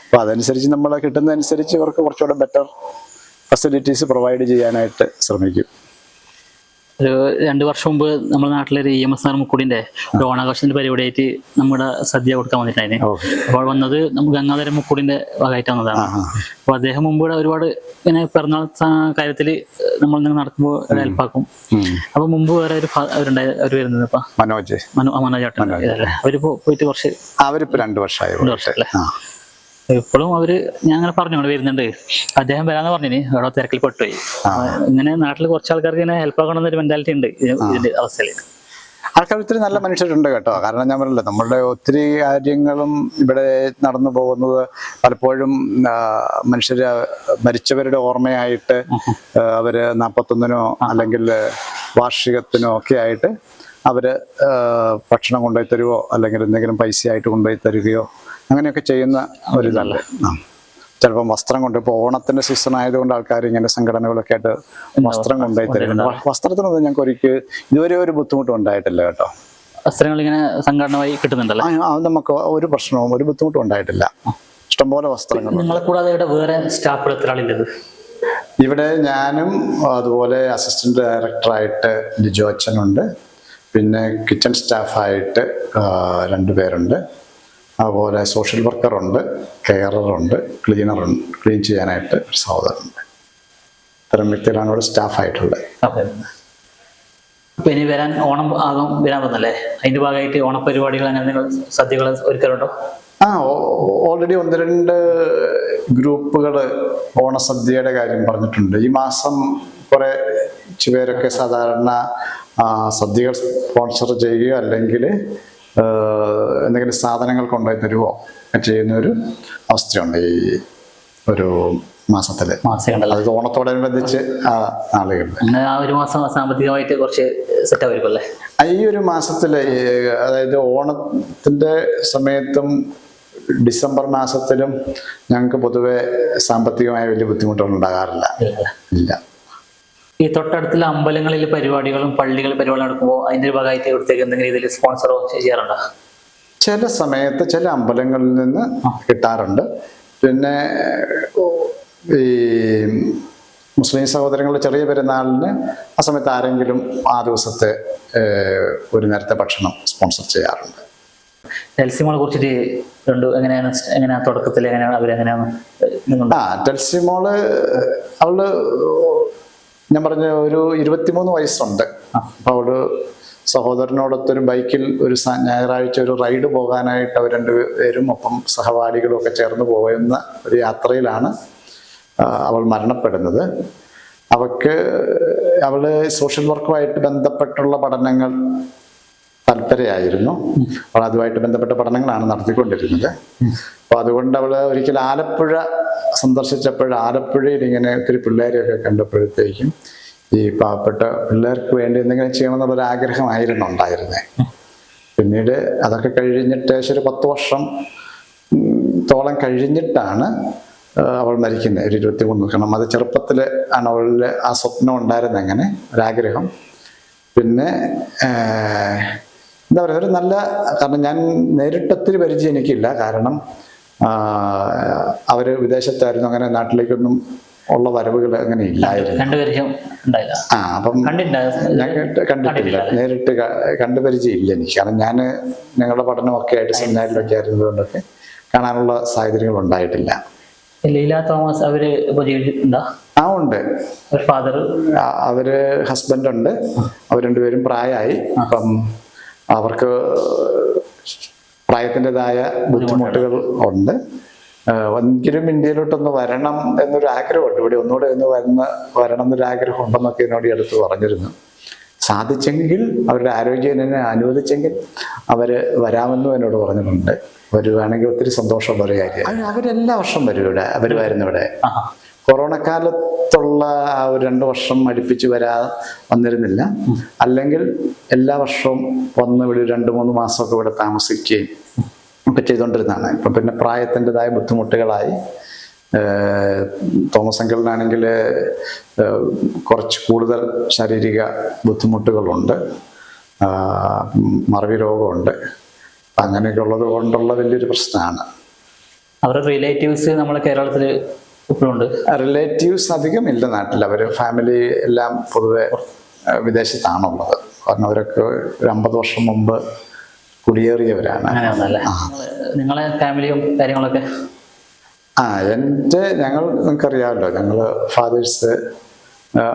അപ്പോൾ അതനുസരിച്ച് നമ്മൾ കിട്ടുന്നതനുസരിച്ച് ഇവർക്ക് കുറച്ചുകൂടെ ബെറ്റർ ഫെസിലിറ്റീസ് പ്രൊവൈഡ് ചെയ്യാനായിട്ട് ശ്രമിക്കും. ഒരു 2 വർഷം മുമ്പ് നമ്മുടെ നാട്ടിലൊരു EMS മുക്കുടിന്റെ ഒരു ഓണാഘോഷത്തിന്റെ പരിപാടിയായിട്ട് നമ്മുടെ സദ്യ കൊടുക്കാൻ വന്നിട്ടായിരുന്നു. അപ്പോൾ വന്നത് നമുക്ക് ഗംഗാധരൻ മുക്കുടിന്റെ ഭാഗമായിട്ട് വന്നതാണ്. അപ്പോൾ അദ്ദേഹം മുമ്പ് ഒരുപാട് ഇങ്ങനെ പിറന്നാൾ കാര്യത്തിൽ നമ്മൾ നടക്കുമ്പോൾ ഹെൽപ്പാക്കും. അപ്പൊ മുമ്പ് വേറെ അവര് വരുന്നത് ഇപ്പൊ മനോജ് ചേട്ടൻ അവര് പോയിട്ട് കുറച്ച് അവരിപ്പോ 2 വർഷമായി. ഇപ്പോഴും അവര് ഞാൻ അങ്ങനെ പറഞ്ഞു അവിടെ വരുന്നുണ്ട്, അദ്ദേഹം വരാന്ന് പറഞ്ഞിന്, അവിടെ തിരക്കിൽ പെട്ടുപോയി. ഇങ്ങനെ നാട്ടിൽ കുറച്ച് ആൾക്കാർക്ക് ഇങ്ങനെ ഹെൽപ്പ് ആക്കണം എന്നൊരു മെന്റാലിറ്റി ഉണ്ട് ഇതിന്റെ അവസ്ഥയിൽ. ആൾക്കാർ ഒത്തിരി നല്ല മനുഷ്യരുണ്ട് കേട്ടോ. കാരണം ഞാൻ പറഞ്ഞില്ല, നമ്മളുടെ ഒത്തിരി കാര്യങ്ങളും ഇവിടെ നടന്നു പോകുന്നത് പലപ്പോഴും മനുഷ്യര് മരിച്ചവരുടെ ഓർമ്മയായിട്ട് അവര് 41-നോ അല്ലെങ്കിൽ വാർഷികത്തിനോ ഒക്കെ ആയിട്ട് അവര് ഭക്ഷണം കൊണ്ടുപോയി തരുവോ അല്ലെങ്കിൽ എന്തെങ്കിലും പൈസയായിട്ട് കൊണ്ടുപോയി തരികയോ അങ്ങനെയൊക്കെ ചെയ്യുന്ന ഒരിതല്ല. ചിലപ്പം വസ്ത്രം കൊണ്ട്, ഇപ്പോൾ ഓണത്തിന്റെ സീസൺ ആയതുകൊണ്ട് ആൾക്കാർ ഇങ്ങനെ സംഘടനകളൊക്കെ ആയിട്ട് വസ്ത്രം കൊണ്ടുപോയി തരുന്നു. വസ്ത്രത്തിനൊന്നും ഞങ്ങൾക്ക് ഇതുവരെ ഒരു ബുദ്ധിമുട്ടും ഉണ്ടായിട്ടില്ല കേട്ടോ. വസ്ത്രങ്ങൾ ഇങ്ങനെ സംഘടനമായി കിട്ടുന്നുണ്ടല്ലോ, അത് നമുക്ക് ഒരു പ്രശ്നവും ഒരു ബുദ്ധിമുട്ടും ഉണ്ടായിട്ടില്ല. ഇഷ്ടംപോലെ വസ്ത്രങ്ങൾ. നിങ്ങളെ കൂടാതെ ഇവിടെ വേറെ സ്റ്റാഫുകൾ എത്ര ആളില്ലത്? ഇവിടെ ഞാനും അതുപോലെ അസിസ്റ്റന്റ് ഡയറക്ടറായിട്ട് ലിജോ അച്ഛനുണ്ട്, പിന്നെ കിച്ചൺ സ്റ്റാഫായിട്ട് 2 പേരുണ്ട്, അതുപോലെ സോഷ്യൽ വർക്കറുണ്ട്, കെയറുണ്ട്, ക്ലീനറുണ്ട്, ക്ലീൻ ചെയ്യാനായിട്ട് ഒരു സഹോദരനുണ്ട്. ഇത്തരം വ്യക്തികളാണ് ഇവിടെ സ്റ്റാഫായിട്ടുള്ളത്. അപ്പൊ ഇനി ഓണം ആകും വരാൻ വന്നല്ലേ, അതിന്റെ ഭാഗമായിട്ട് ഓണപരിപാടികൾ അങ്ങനെ സദ്യകൾ ഒരുക്കലുണ്ടോ? ഓൾറെഡി 1-2 ഗ്രൂപ്പുകൾ ഓണസദ്യയുടെ കാര്യം പറഞ്ഞിട്ടുണ്ട്. ഈ മാസം കുറെ പേരൊക്കെ സാധാരണ സദ്യകൾ സ്പോൺസർ ചെയ്യുകയോ അല്ലെങ്കിൽ എന്തെങ്കിലും സാധനങ്ങൾ കൊണ്ടുപോയി തരുവോ ചെയ്യുന്ന ഒരു അവസ്ഥയുണ്ട് ഈ ഒരു മാസത്തില്. അത് ഓണത്തോടനുബന്ധിച്ച് ആളുകൾ ആ ഒരു മാസം സാമ്പത്തികമായിട്ട് കുറച്ച് സെറ്റ് ആയിരിക്കും. ഈ ഒരു മാസത്തില്, അതായത് ഓണത്തിന്റെ സമയത്തും ഡിസംബർ മാസത്തിലും ഞങ്ങൾക്ക് പൊതുവെ സാമ്പത്തികമായ വലിയ ബുദ്ധിമുട്ടുകൾ ഉണ്ടാകാറില്ല. ഇല്ല. ഈ തൊട്ടടുത്തുള്ള അമ്പലങ്ങളിൽ പരിപാടികളും പള്ളികളിൽ പരിപാടികൾ നടക്കുമ്പോൾ അതിന്റെ ഭാഗമായിട്ട് ഇവിടത്തേക്ക് എന്തെങ്കിലും രീതിയിൽ സ്പോൺസറോ ചെയ്യാറുണ്ടോ? ചില സമയത്ത് ചില അമ്പലങ്ങളിൽ നിന്ന് കിട്ടാറുണ്ട്. പിന്നെ ഈ മുസ്ലിം സഹോദരങ്ങളുടെ ചെറിയ പെരുന്നാളിന് ആ സമയത്ത് ആരെങ്കിലും ആ ദിവസത്തെ ഒരു നേരത്തെ ഭക്ഷണം സ്പോൺസർ ചെയ്യാറുണ്ട്. ടെൽസിമോളെ കുറിച്ചിട്ട് എങ്ങനെയാണ് തുടക്കത്തിൽ എങ്ങനെയാണ് അവരെങ്ങനെയാണ്? ടെൽസിമോള് അവള് ഞാൻ പറഞ്ഞ ഒരു 23 വയസ്സുണ്ട്. അപ്പൊ അവള് സഹോദരനോടൊത്തൊരു ബൈക്കിൽ ഒരു ഞായറാഴ്ച ഒരു റൈഡ് പോകാനായിട്ട് അവർ 2 പേരും ഒപ്പം സഹപാഠികളും ഒക്കെ ചേർന്ന് പോകുന്ന ഒരു യാത്രയിലാണ് അവൾ മരണപ്പെടുന്നത്. അവള് സോഷ്യൽ വർക്കുമായിട്ട് ബന്ധപ്പെട്ടുള്ള പഠനങ്ങൾ താല്പര്യമായിരുന്നു. അവൾ അതുമായിട്ട് ബന്ധപ്പെട്ട പഠനങ്ങളാണ് നടത്തിക്കൊണ്ടിരുന്നത്. അപ്പൊ അതുകൊണ്ട് അവള് ഒരിക്കൽ ആലപ്പുഴ സന്ദർശിച്ചപ്പോൾ ആലപ്പുഴയിൽ ഇങ്ങനെ ഒത്തിരി പിള്ളേരെയൊക്കെ കണ്ടപ്പോഴത്തേക്കും ഈ പാവപ്പെട്ട പിള്ളേർക്ക് വേണ്ടി എന്തെങ്കിലും ചെയ്യണമെന്നുള്ളൊരു ആഗ്രഹമായിരുന്നു ഉണ്ടായിരുന്നേ. പിന്നീട് അതൊക്കെ കഴിഞ്ഞിട്ട് ഒരു 10 വർഷം തോളം കഴിഞ്ഞിട്ടാണ് അവൾ മരിക്കുന്നത്. ഒരു 23. കാരണം അത് ചെറുപ്പത്തിൽ ആണ് അവളിൽ ആ സ്വപ്നം ഉണ്ടായിരുന്നത്, അങ്ങനെ ഒരാഗ്രഹം. പിന്നെ എന്താ പറയുക, ഒരു നല്ല, കാരണം ഞാൻ നേരിട്ട് ഒത്തിരി പരിചയം എനിക്കില്ല, കാരണം അവര് വിദേശത്തായിരുന്നു, അങ്ങനെ നാട്ടിലേക്കൊന്നും ഉള്ള വരവുകൾ അങ്ങനെ ഇല്ലായിരുന്നു. അപ്പം ഞാൻ കണ്ടിട്ടില്ല, നേരിട്ട് കണ്ടുപരിചയം ഇല്ല എനിക്ക്. കാരണം ഞാൻ ഞങ്ങളുടെ പഠനമൊക്കെ ആയിട്ട് സെമിനാറിലൊക്കെ ആയിരുന്നതുകൊണ്ടൊക്കെ കാണാനുള്ള സാഹചര്യങ്ങൾ ഉണ്ടായിട്ടില്ല. ലീല തോമസ് അവര് ഉണ്ട്. അവര് ഹസ്ബൻഡ് ഉണ്ട്. അവർ 2 പേരും പ്രായമായി. അപ്പം അവർക്ക് പ്രായത്തിൻ്റെതായ ബുദ്ധിമുട്ടുകൾ ഉണ്ട്. എങ്കിലും ഇന്ത്യയിലോട്ടൊന്ന് വരണം എന്നൊരു ആഗ്രഹമുണ്ട്. ഇവിടെ ഒന്നുകൂടെ വരണം എന്നൊരു ആഗ്രഹം ഉണ്ടെന്നൊക്കെ എന്നോട് അടുത്ത് പറഞ്ഞിരുന്നു. സാധിച്ചെങ്കിൽ, അവരുടെ ആരോഗ്യം എന്നെ അനുവദിച്ചെങ്കിൽ അവര് വരാമെന്നും എന്നോട് പറഞ്ഞിട്ടുണ്ട്. വരുവാണെങ്കിൽ ഒത്തിരി സന്തോഷമുള്ള ഒരു കാര്യം. അവരെല്ലാ വർഷം വരും ഇവിടെ. അവർ വരുന്നു ഇവിടെ. കൊറോണ കാലത്തുള്ള ആ ഒരു 2 വർഷം അടുപ്പിച്ച് വന്നിരുന്നില്ല. അല്ലെങ്കിൽ എല്ലാ വർഷവും വന്ന് ഇവിടെ 2-3 മാസമൊക്കെ ഇവിടെ താമസിക്കുകയും ഒക്കെ ചെയ്തുകൊണ്ടിരുന്നതാണ്. ഇപ്പം പിന്നെ പ്രായത്തിൻ്റെതായ ബുദ്ധിമുട്ടുകളായി തോമസ് അങ്കിളിനാണെങ്കിൽ കുറച്ച് കൂടുതൽ ശാരീരിക ബുദ്ധിമുട്ടുകളുണ്ട്, മറവി രോഗമുണ്ട്. അങ്ങനെയൊക്കെ ഉള്ളത് കൊണ്ടുള്ള വലിയൊരു പ്രശ്നമാണ്. അവരുടെ റിലേറ്റീവ്സ് നമ്മളെ കേരളത്തിൽ ഇപ്പോഴുണ്ട്? റിലേറ്റീവ്സ് അധികം ഇല്ല നാട്ടിൽ. അവർ ഫാമിലി എല്ലാം പൊതുവെ വിദേശത്താണുള്ളത്. കാരണം അവരൊക്കെ ഒരു 50 വർഷം മുമ്പ് കുടിയേറിയവരാണ്. അങ്ങനെയാണല്ലേ? നിങ്ങളെ ഫാമിലിയും കാര്യങ്ങളൊക്കെ? ഞങ്ങൾ നിങ്ങൾക്കറിയാമല്ലോ, ഞങ്ങൾ ഫാദേഴ്സ്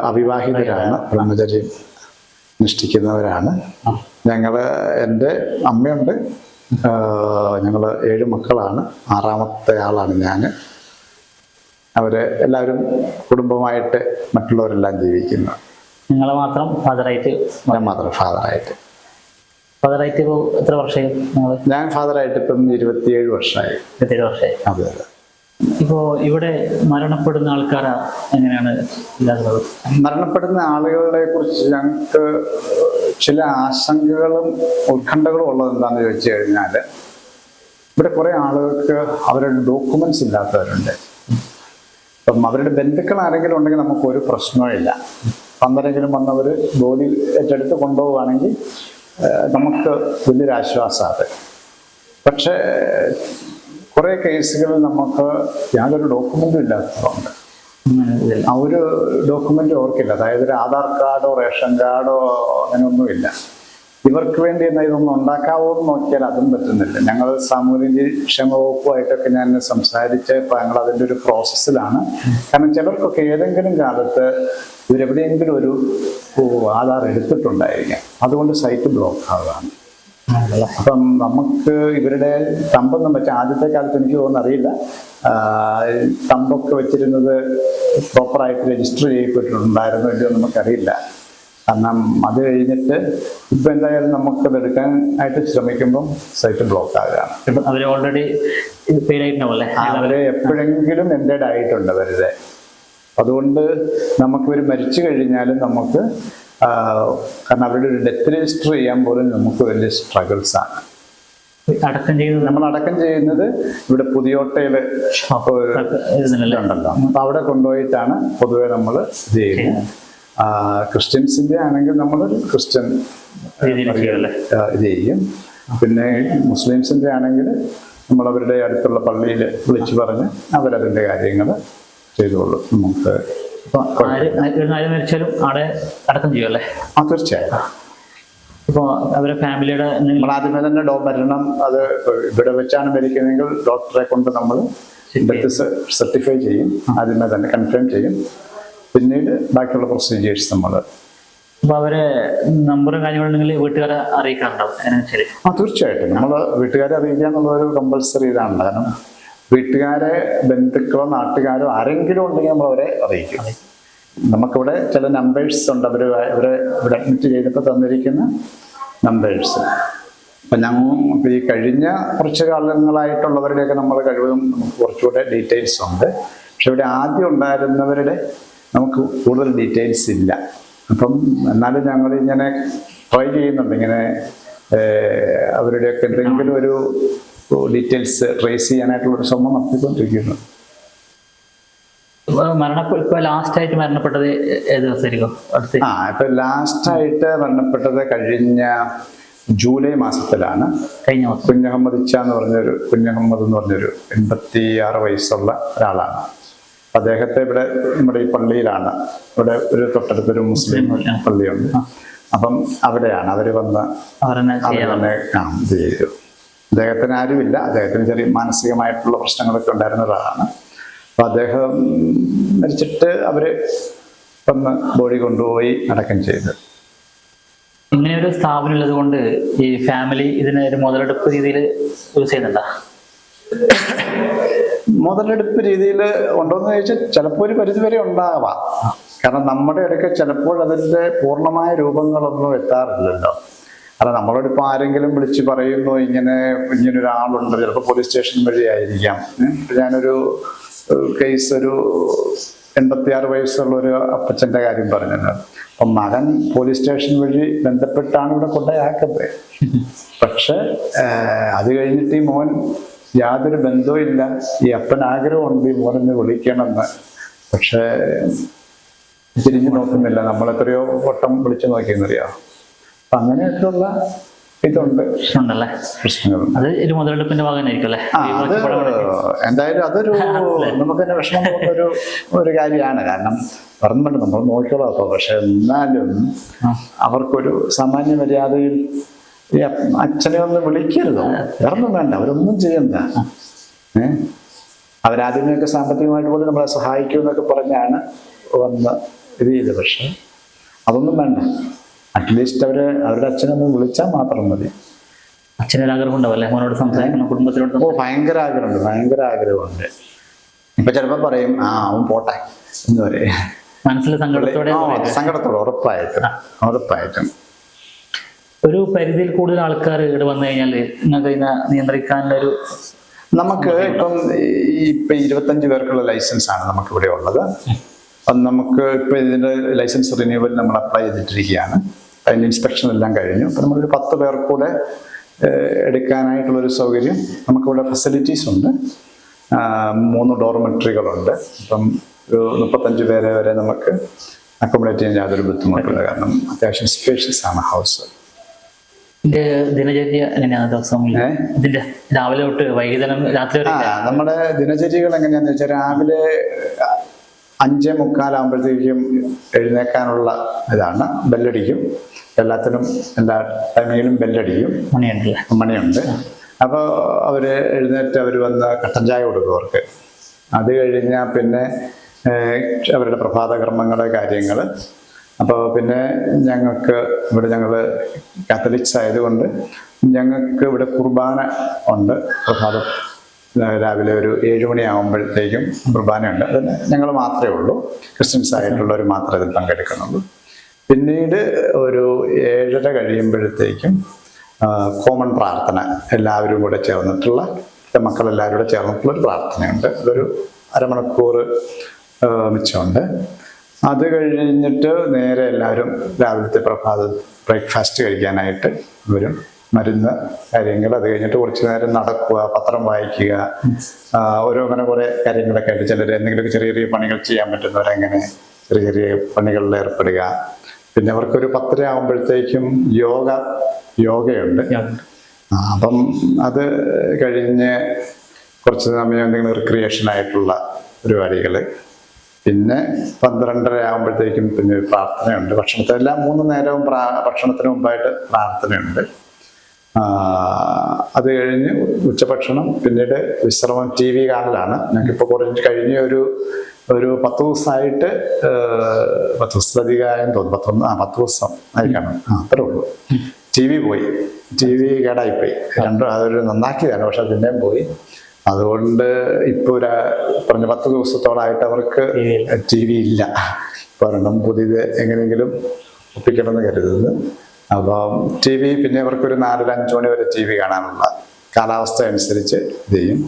അവിവാഹിതരാണ്, ബ്രഹ്മചര്യം അനുഷ്ഠിക്കുന്നവരാണ്. എൻ്റെ അമ്മയുണ്ട്, ഞങ്ങൾ 7 മക്കളാണ്. 6ാമത്തെ ആളാണ് ഞാൻ. എല്ലാവരും കുടുംബമായിട്ട് മറ്റുള്ളവരെല്ലാം ജീവിക്കുന്നു. നിങ്ങൾ മാത്രം ഫാദറായിട്ട്? ഞാൻ മാത്രം ഫാദറായിട്ട്. ഫാദറായിട്ട് ഇപ്പോൾ എത്ര വർഷമായി? ഞാൻ ഫാദറായിട്ട് ഇപ്പം 27 വർഷമായി. 27 വർഷമായി. അതെ അതെ. ഇപ്പോൾ ഇവിടെ മരണപ്പെടുന്ന ആൾക്കാർ എങ്ങനെയാണ് ഇല്ലാത്തത്? മരണപ്പെടുന്ന ആളുകളെ കുറിച്ച് ഞങ്ങൾക്ക് ചില ആശങ്കകളും ഉത്കണ്ഠകളും ഉള്ളത് എന്താണെന്ന് ചോദിച്ചു കഴിഞ്ഞാൽ, ഇവിടെ കുറേ ആളുകൾക്ക് അവരുടെ ഡോക്യുമെന്റ്സ് ഇല്ലാത്തവരുണ്ട്. അപ്പം അവരുടെ ബന്ധുക്കൾ ആരെങ്കിലും ഉണ്ടെങ്കിൽ നമുക്കൊരു പ്രശ്നവുമില്ല. പന്തരെങ്കിലും വന്നവർ ബോഡി ഏറ്റെടുത്ത് കൊണ്ടുപോവുകയാണെങ്കിൽ നമുക്ക് വലിയൊരാശ്വാസമാണ് അത്. പക്ഷേ കുറേ കേസുകളിൽ നമുക്ക് യാതൊരു ഡോക്യുമെന്റും ഇല്ലാത്തതുകൊണ്ട് ആ ഒരു ഡോക്യുമെന്റ് ഓർക്കില്ല. അതായത് ഒരു ആധാർ കാർഡോ റേഷൻ കാർഡോ അങ്ങനെയൊന്നുമില്ല. ഇവർക്ക് വേണ്ടി എന്നാൽ ഇതൊന്നും ഉണ്ടാക്കാവോ എന്ന് നോക്കിയാൽ അതും പറ്റുന്നില്ല. ഞങ്ങൾ സാമൂഹ്യ ക്ഷേമ വകുപ്പുമായിട്ടൊക്കെ ഞാൻ സംസാരിച്ച് ഇപ്പം ഞങ്ങൾ അതിൻ്റെ ഒരു പ്രോസസ്സിലാണ്. കാരണം ചിലർക്കൊക്കെ ഏതെങ്കിലും കാലത്ത് ഇവരെവിടെയെങ്കിലും ഒരു ആധാർ എടുത്തിട്ടുണ്ടായിരിക്കാം. അതുകൊണ്ട് സൈറ്റ് ബ്ലോക്ക് ആവുകയാണ്. അപ്പം നമുക്ക് ഇവരുടെ തമ്പൊന്നും വെച്ചാൽ ആദ്യത്തെ കാലത്ത് എനിക്ക് തോന്നുന്നു അറിയില്ല, തമ്പൊക്കെ വെച്ചിരുന്നത് പ്രോപ്പറായിട്ട് രജിസ്റ്റർ ചെയ്യപ്പെട്ടിട്ടുണ്ടായിരുന്നോ ഇല്ലയോ നമുക്കറിയില്ല. കാരണം അത് കഴിഞ്ഞിട്ട് ഇപ്പം എന്തായാലും നമുക്കത് എടുക്കാനായിട്ട് ശ്രമിക്കുമ്പം സൈറ്റ് ബ്ലോക്ക് ആകുകയാണ്. അവർ ഓൾറെഡി അവരെ എപ്പോഴെങ്കിലും എൻഡേഡ് ആയിട്ടുണ്ട് അവരുടെ. അതുകൊണ്ട് നമുക്കിവർ മരിച്ചു കഴിഞ്ഞാലും നമുക്ക് കാരണം അവരുടെ ഒരു ഡെത്ത് രജിസ്റ്റർ ചെയ്യാൻ പോലും നമുക്ക് വലിയ സ്ട്രഗിൾസ് ആണ്. നമ്മൾ അടക്കം ചെയ്യുന്നത് ഇവിടെ പുതിയോട്ടയിൽ ഉണ്ടല്ലോ, അപ്പൊ അവിടെ കൊണ്ടുപോയിട്ടാണ് പൊതുവെ നമ്മൾ ഇത് ചെയ്യുന്നത്. ക്രിസ്ത്യൻസിന്റെ ആണെങ്കിൽ നമ്മൾ ക്രിസ്ത്യൻ ഇത് ചെയ്യും. പിന്നെ മുസ്ലിംസിന്റെ ആണെങ്കിൽ നമ്മൾ അവരുടെ അടുത്തുള്ള പള്ളിയിൽ വിളിച്ചു പറഞ്ഞ് അവരതിൻ്റെ കാര്യങ്ങൾ ചെയ്തോളൂ. നമുക്ക് മരിച്ചാലും അവിടെ അടക്കം ചെയ്യുമല്ലേ? തീർച്ചയായും. ഇപ്പോൾ അവരുടെ ഫാമിലിയുടെ നമ്മൾ ആദ്യമേ തന്നെ മരണം അത് ഇവിടെ വെച്ചാണ് മരിക്കുന്നതെങ്കിൽ ഡോക്ടറെ കൊണ്ട് നമ്മൾ ഡെത്ത് സർട്ടിഫൈ ചെയ്യും, ആദ്യമേ തന്നെ കൺഫേം ചെയ്യും. പിന്നീട് ബാക്കിയുള്ള പ്രൊസീജിയേഴ്സ് നമ്മൾ. അപ്പോൾ അവരെ നമ്പറും കാര്യങ്ങളുണ്ടെങ്കിൽ വീട്ടുകാരെ അറിയിക്കാറുണ്ടാവും? തീർച്ചയായിട്ടും നമ്മൾ വീട്ടുകാരെ അറിയിക്കുക എന്നുള്ളൊരു കമ്പൾസറി ഇതാണ്. കാരണം വീട്ടുകാരെ ബന്ധുക്കളോ നാട്ടുകാരോ ആരെങ്കിലും ഉണ്ടെങ്കിൽ നമ്മൾ അവരെ അറിയിക്കും. നമുക്കിവിടെ ചില നമ്പേഴ്സ് ഉണ്ട്, അവരെ ഇവിടെ അഡ്മിറ്റ് ചെയ്തപ്പോൾ തന്നിരിക്കുന്ന നമ്പേഴ്സ്. അപ്പം ഞങ്ങൾ ഈ കഴിഞ്ഞ കുറച്ച് കാലങ്ങളായിട്ടുള്ളവരുടെയൊക്കെ നമ്മൾ കഴിവതും നമുക്ക് കുറച്ചുകൂടെ ഡീറ്റെയിൽസ് ഉണ്ട്. പക്ഷെ ഇവിടെ ആദ്യം ഉണ്ടായിരുന്നവരുടെ നമുക്ക് കൂടുതൽ ഡീറ്റെയിൽസ് ഇല്ല. അപ്പം എന്നാലും ഞങ്ങൾ ഇങ്ങനെ ട്രൈ ചെയ്യുന്നുണ്ട്, ഇങ്ങനെ അവരുടെയൊക്കെ എന്തെങ്കിലും ഒരു ഡീറ്റെയിൽസ് ട്രേസ് ചെയ്യാനായിട്ടുള്ളൊരു ശ്രമം നടത്തിക്കൊണ്ടിരിക്കുന്നു. ലാസ്റ്റായിട്ട് മരണപ്പെട്ടത് ഏത് ദിവസമായിരിക്കും? ഇപ്പൊ ലാസ്റ്റായിട്ട് മരണപ്പെട്ടത് കഴിഞ്ഞ ജൂലൈ മാസത്തിലാണ്. കുഞ്ഞഹമ്മദ് ഇച്ച എന്ന് പറഞ്ഞൊരു കുഞ്ഞഹമ്മദ് എന്ന് പറഞ്ഞൊരു 86 വയസ്സുള്ള ഒരാളാണ്. അദ്ദേഹത്തെ ഇവിടെ നമ്മുടെ ഈ പള്ളിയിലാണ്, ഇവിടെ ഒരു തൊട്ടടുത്തൊരു മുസ്ലിം പള്ളിയുണ്ട്. അപ്പം അവിടെയാണ് അവർ വന്ന് ചെയ്തു. അദ്ദേഹത്തിന് ആരുമില്ല, അദ്ദേഹത്തിന് ചെറിയ മാനസികമായിട്ടുള്ള പ്രശ്നങ്ങളൊക്കെ ഉണ്ടായിരുന്ന ഒരാളാണ്. അപ്പം അദ്ദേഹം മരിച്ചിട്ട് അവര് വന്ന് ബോഡി കൊണ്ടുപോയി അടക്കം ചെയ്തു. ഇങ്ങനെ ഒരു സ്ഥാപനം ഉള്ളത് കൊണ്ട് ഈ ഫാമിലി ഇതിന് ഒരു മുതലെടുപ്പ് രീതിയിൽ യൂസ് ചെയ്യുന്നുണ്ടോ? മുതലെടുപ്പ് രീതിയിൽ ഉണ്ടോയെന്ന് ചോദിച്ചാൽ ചിലപ്പോൾ ഒരു പരിധിവരെ ഉണ്ടാവാം. കാരണം നമ്മുടെ ഇടയ്ക്ക് ചിലപ്പോൾ അതിൻ്റെ പൂർണ്ണമായ രൂപങ്ങളൊന്നും എത്താറില്ലല്ലോ. കാരണം നമ്മളോടിപ്പോൾ ആരെങ്കിലും വിളിച്ച് പറയുന്നു ഇങ്ങനൊരാളുണ്ട്, ചിലപ്പോൾ പോലീസ് സ്റ്റേഷൻ വഴി ആയിരിക്കാം. ഞാനൊരു കേസ്, ഒരു 86 വയസ്സുള്ള ഒരു അപ്പച്ചൻ്റെ കാര്യം പറഞ്ഞത്. അപ്പം മകൻ പോലീസ് സ്റ്റേഷൻ വഴി ബന്ധപ്പെട്ടാണ് ഇവിടെ കൊണ്ടുപോയാക്കുന്നത്. പക്ഷെ അത് കഴിഞ്ഞിട്ട് ഈ മോൻ യാതൊരു ബന്ധവും ഇല്ല. ഈ അപ്പൻ ആഗ്രഹമുണ്ട് ഈ മോനെന്ന് വിളിക്കണമെന്ന്, പക്ഷേ തിരിഞ്ഞു നോക്കുന്നില്ല. നമ്മൾ എത്രയോ വട്ടം വിളിച്ചു നോക്കിയെന്നറിയാം. അപ്പൊ അങ്ങനെയൊക്കെയുള്ള ഇതുണ്ട്, ഉണ്ടല്ലേ പ്രശ്നങ്ങളുണ്ട്. അത് ഒരു മുതലെടുപ്പിന്റെ ഭാഗമായിരിക്കും അല്ലേ? അത് എന്തായാലും അതൊരു നമുക്ക് തന്നെ വിഷമം തോന്നുന്ന ഒരു കാര്യമാണ്. കാരണം പറഞ്ഞിട്ട് നമ്മൾ നോക്കിയോളാം അപ്പൊ, പക്ഷെ എന്നാലും അവർക്കൊരു സാമാന്യ മര്യാദയിൽ ഈ അച്ഛനെ ഒന്ന് വിളിക്കരുതോ? വേറൊന്നും വേണ്ട, അവരൊന്നും ചെയ്യണ്ട. അവരാദ്യമേയൊക്കെ സാമ്പത്തികമായിട്ട് പോലും നമ്മളെ സഹായിക്കുമെന്നൊക്കെ പറഞ്ഞാണ് വന്ന ഇത് ചെയ്ത്. പക്ഷെ അതൊന്നും വേണ്ട. അറ്റ്ലീസ്റ്റ് അവരുടെ അച്ഛനൊന്ന് വിളിച്ചാൽ മാത്രം മതി. അച്ഛനൊരാഗ്രഹം ഉണ്ടാവല്ലേ മോനോട് സംസാരിക്കണം, കുടുംബത്തിനോട്? ഭയങ്കര ആഗ്രഹമുണ്ട്, ഭയങ്കര ആഗ്രഹമുണ്ട്. ഇപ്പൊ ചിലപ്പോ പറയും അവൻ പോട്ടെ എന്ന് പറയും, മനസ്സിൽ സങ്കടത്തോടെ. ഉറപ്പായിട്ടും ഒരു പരിധിയിൽ കൂടുതൽ ആൾക്കാർ ഇവിടെ വന്നു കഴിഞ്ഞാൽ നിങ്ങൾക്ക് ഇതിനെ നിയന്ത്രിക്കാനുള്ളൊരു നമുക്ക് ഇപ്പം 25 പേർക്കുള്ള ലൈസൻസ് ആണ് നമുക്ക് ഇവിടെ ഉള്ളത്. അപ്പം നമുക്ക് ഇപ്പൊ ഇതിന്റെ ലൈസൻസ് റിന്യൂവൽ നമ്മൾ അപ്ലൈ ചെയ്തിട്ടിരിക്കുകയാണ്. അതിന്റെ ഇൻസ്പെക്ഷൻ എല്ലാം കഴിഞ്ഞു. അപ്പം നമ്മളൊരു 10 പേർ കൂടെ എടുക്കാനായിട്ടുള്ളൊരു സൗകര്യം നമുക്കിവിടെ ഫെസിലിറ്റീസ് ഉണ്ട്. 3 ഡോർമെട്രികളുണ്ട്. അപ്പം ഒരു 35 പേരെ വരെ നമുക്ക് അക്കോമഡേറ്റ് ചെയ്യാൻ യാതൊരു ബുദ്ധിമുട്ടില്ല. കാരണം അത്യാവശ്യം സ്പേഷ്യസ് ആണ് ഹൗസ്. ദിനചര്യ എങ്ങനെയാണ് ദിവസം? ഇതിന്റെ രാവിലെ തൊട്ട് വൈകുന്നേരം രാത്രി വരെ നമ്മുടെ ദിനചര്യകൾ എങ്ങനെയാന്ന് വെച്ചാൽ രാവിലെ 5:45 ആകുമ്പോഴത്തേക്കും എഴുന്നേക്കാനുള്ള ഇതാണ്. ബെല്ലടിക്കും, എല്ലാത്തിനും എല്ലാ ടൈമിലും ബെല്ലടിക്കും, മണിയുണ്ട്. അപ്പോൾ അവർ എഴുന്നേറ്റ് അവർ വന്ന് കട്ടൻ ചായ കൊടുക്കും അവർക്ക്. അത് കഴിഞ്ഞാൽ പിന്നെ അവരുടെ പ്രഭാത കർമ്മങ്ങളുടെ കാര്യങ്ങൾ. അപ്പോൾ പിന്നെ ഞങ്ങൾ കാത്തലിക്സ് ആയതുകൊണ്ട് ഞങ്ങൾക്ക് ഇവിടെ കുർബാന ഉണ്ട്. പ്രഭാതം രാവിലെ ഒരു 7 മണിയാകുമ്പോഴത്തേക്കും കുർബാനയുണ്ട്. അതിന് ഞങ്ങൾ മാത്രമേ ഉള്ളൂ, ക്രിസ്ത്യൻസ് ആയിട്ടുള്ളവർ മാത്രമേ ഇതിൽ പങ്കെടുക്കുന്നുള്ളൂ. പിന്നീട് ഒരു 7:30 കഴിയുമ്പോഴത്തേക്കും കോമൺ പ്രാർത്ഥന, എല്ലാവരും കൂടെ ചേർന്നിട്ടുള്ള മക്കളെല്ലാവരും കൂടെ ചേർന്നിട്ടുള്ളൊരു പ്രാർത്ഥനയുണ്ട്. അതൊരു അരമണിക്കൂർ മിച്ചമുണ്ട്. അത് കഴിഞ്ഞിട്ട് നേരെ എല്ലാവരും രാവിലത്തെ ബ്രേക്ക്ഫാസ്റ്റ് കഴിക്കാനായിട്ട് വരും. മരുന്ന് കാര്യങ്ങൾ, അത് കഴിഞ്ഞിട്ട് കുറച്ച് നേരം നടക്കുക, പത്രം വായിക്കുക, അങ്ങനെ കുറേ കാര്യങ്ങളൊക്കെ ആയിട്ട്. ചിലർ എന്തെങ്കിലുമൊക്കെ ചെറിയ ചെറിയ പണികൾ ചെയ്യാൻ പറ്റുന്നവരങ്ങനെ ചെറിയ ചെറിയ പണികളിൽ ഏർപ്പെടുക. പിന്നെ അവർക്കൊരു 10:30 ആകുമ്പോഴത്തേക്കും യോഗയുണ്ട്. അപ്പം അത് കഴിഞ്ഞ് കുറച്ച് സമയം എന്തെങ്കിലും റിക്രിയേഷൻ ആയിട്ടുള്ള പരിപാടികൾ. പിന്നെ 12:30 ആകുമ്പോഴത്തേക്കും പിന്നെ പ്രാർത്ഥനയുണ്ട്. ഭക്ഷണത്തിനെല്ലാം 3 നേരവും ഭക്ഷണത്തിന് മുമ്പായിട്ട് പ്രാർത്ഥനയുണ്ട്. അത് കഴിഞ്ഞ് ഉച്ചഭക്ഷണം, പിന്നീട് വിശ്രമം, TV കാണലാണ്. ഞങ്ങൾക്കിപ്പോൾ കുറച്ച് കഴിഞ്ഞ ഒരു 10 ദിവസമായിട്ട് 10 ദിവസത്തിലധികമായെന്ന് തോന്നുന്നു. 10 ദിവസം ആയി കാണും. അത്രേ ഉള്ളൂ. TV കേടായിപ്പോയി. അതൊരു നന്നാക്കിയതാണ്, പക്ഷെ പിന്നെയും പോയി. അതുകൊണ്ട് ഇപ്പോൾ പറഞ്ഞ 10 ദിവസത്തോളായിട്ട് അവർക്ക് TV ഇല്ല. ഒരെണ്ണം പുതിയത് എങ്ങനെയെങ്കിലും ഒപ്പിക്കണമെന്ന് കരുതുന്നത്. അപ്പം TV പിന്നെ അവർക്കൊരു 4-5 മണി വരെ TV കാണാനുള്ള കാലാവസ്ഥ അനുസരിച്ച് ഇത് ചെയ്യും.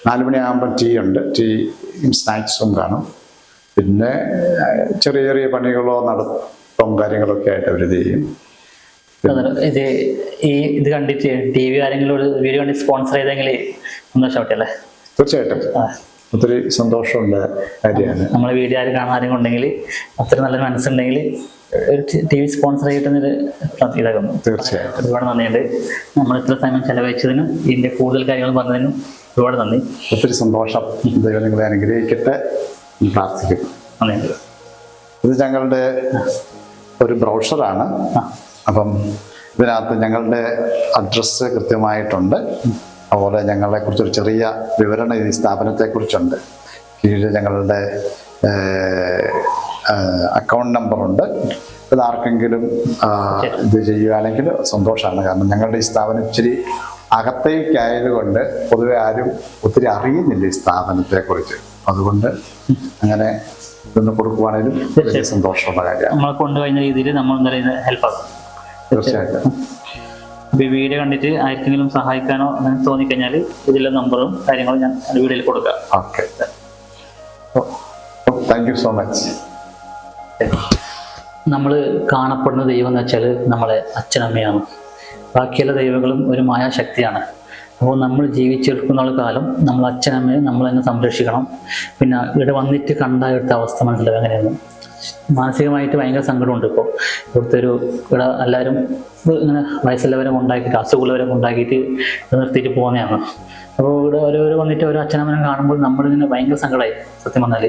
4 മണിയാകുമ്പോൾ ടീ ഉണ്ട്, ടീയും സ്നാക്സും കാണും. പിന്നെ ചെറിയ ചെറിയ പണികളോ നടത്തും കാര്യങ്ങളൊക്കെ ആയിട്ട് അവർ ഇത് ചെയ്യും. ഇത് കണ്ടിട്ട് TV ആരെങ്കിലും ഒരു വീഡിയോ കണ്ടി സ്പോൺസർ ചെയ്തെങ്കിൽ സന്തോഷമാവട്ടെ? തീർച്ചയായിട്ടും ഒത്തിരി സന്തോഷമുള്ള കാര്യമാണ്. നമ്മളെ വീഡിയോ ആരും കാണാനും ഉണ്ടെങ്കിൽ, അത്ര നല്ലൊരു മനസ്സുണ്ടെങ്കിൽ ഒരു TV സ്പോൺസർ ചെയ്തിട്ടൊരു ഇതാക്കുന്നു. തീർച്ചയായിട്ടും ഒരുപാട് നന്ദിയുണ്ട്. നമ്മൾ ഇത്ര സമയം ചെലവഴിച്ചതിനും ഇതിന്റെ കൂടുതൽ കാര്യങ്ങൾ പറഞ്ഞതിനും ഒരുപാട് നന്ദി. ഒത്തിരി സന്തോഷം. ദൈവം നിങ്ങളെ അനുഗ്രഹിക്കട്ടെ പ്രാർത്ഥിക്കുന്നു. നന്ദിയുണ്ട്. ഇത് ഞങ്ങളുടെ ഒരു ബ്രൗഷറാണ്. അപ്പം ഇതിനകത്ത് ഞങ്ങളുടെ അഡ്രസ്സ് കൃത്യമായിട്ടുണ്ട്. അതുപോലെ ഞങ്ങളെക്കുറിച്ചൊരു ചെറിയ വിവരണം ഈ സ്ഥാപനത്തെക്കുറിച്ചുണ്ട്. കീഴിൽ ഞങ്ങളുടെ അക്കൗണ്ട് നമ്പറുണ്ട്. ഇതാർക്കെങ്കിലും ഇത് ചെയ്യുകയാണെങ്കിൽ സന്തോഷമാണ്. കാരണം ഞങ്ങളുടെ ഈ സ്ഥാപനം ഇച്ചിരി അകത്തേക്കായതുകൊണ്ട് പൊതുവെ ആരും ഒത്തിരി അറിയുന്നില്ല ഈ സ്ഥാപനത്തെക്കുറിച്ച്. അതുകൊണ്ട് അങ്ങനെ ഇതൊന്ന് കൊടുക്കുവാണെങ്കിലും വലിയ സന്തോഷമുള്ള കാര്യമാണ്. നമ്മളെ കൊണ്ടുകഴിഞ്ഞ രീതിയിൽ നമ്മൾ ഹെൽപ്പാകും. തീർച്ചയായിട്ടും. ഈ വീഡിയോ കണ്ടിട്ട് ആർക്കെങ്കിലും സഹായിക്കാനോ അങ്ങനെ തോന്നിക്കഴിഞ്ഞാൽ ഇതിലെ നമ്പറും കാര്യങ്ങളും ഞാൻ വീഡിയോയിൽ കൊടുക്കാം. Okay, thank you so much. നമ്മൾ കാണപ്പെടുന്ന ദൈവം എന്ന് വെച്ചാൽ നമ്മളെ അച്ഛനമ്മയാണ്. ബാക്കിയുള്ള ദൈവങ്ങളും ഒരു മായാശക്തിയാണ്. അപ്പോൾ നമ്മൾ ജീവിച്ചെടുക്കുന്ന കാലം നമ്മൾ അച്ഛനമ്മയെ നമ്മൾ തന്നെ സംരക്ഷിക്കണം. പിന്നെ ഇവിടെ വന്നിട്ട് കണ്ടായിട്ട അവസ്ഥ മനസ്സിലാവും എങ്ങനെയാണ്. മാനസികമായിട്ട് ഭയങ്കര സങ്കടമുണ്ട്. ഇവിടുത്തെ ഇവിടെ എല്ലാവരും ഇങ്ങനെ വയസ്സുള്ളവരെ ഉണ്ടാക്കിയിട്ട് അസുഖമുള്ളവരെ ഉണ്ടാക്കിയിട്ട് നിർത്തിയിട്ട് പോകുന്നതാണ്. അപ്പോൾ ഇവിടെ ഓരോരോ വന്നിട്ട് ഓരോ അച്ഛനമ്മനെ കാണുമ്പോൾ നമ്മളിങ്ങനെ ഭയങ്കര സങ്കടമായി. സത്യം പറഞ്ഞാൽ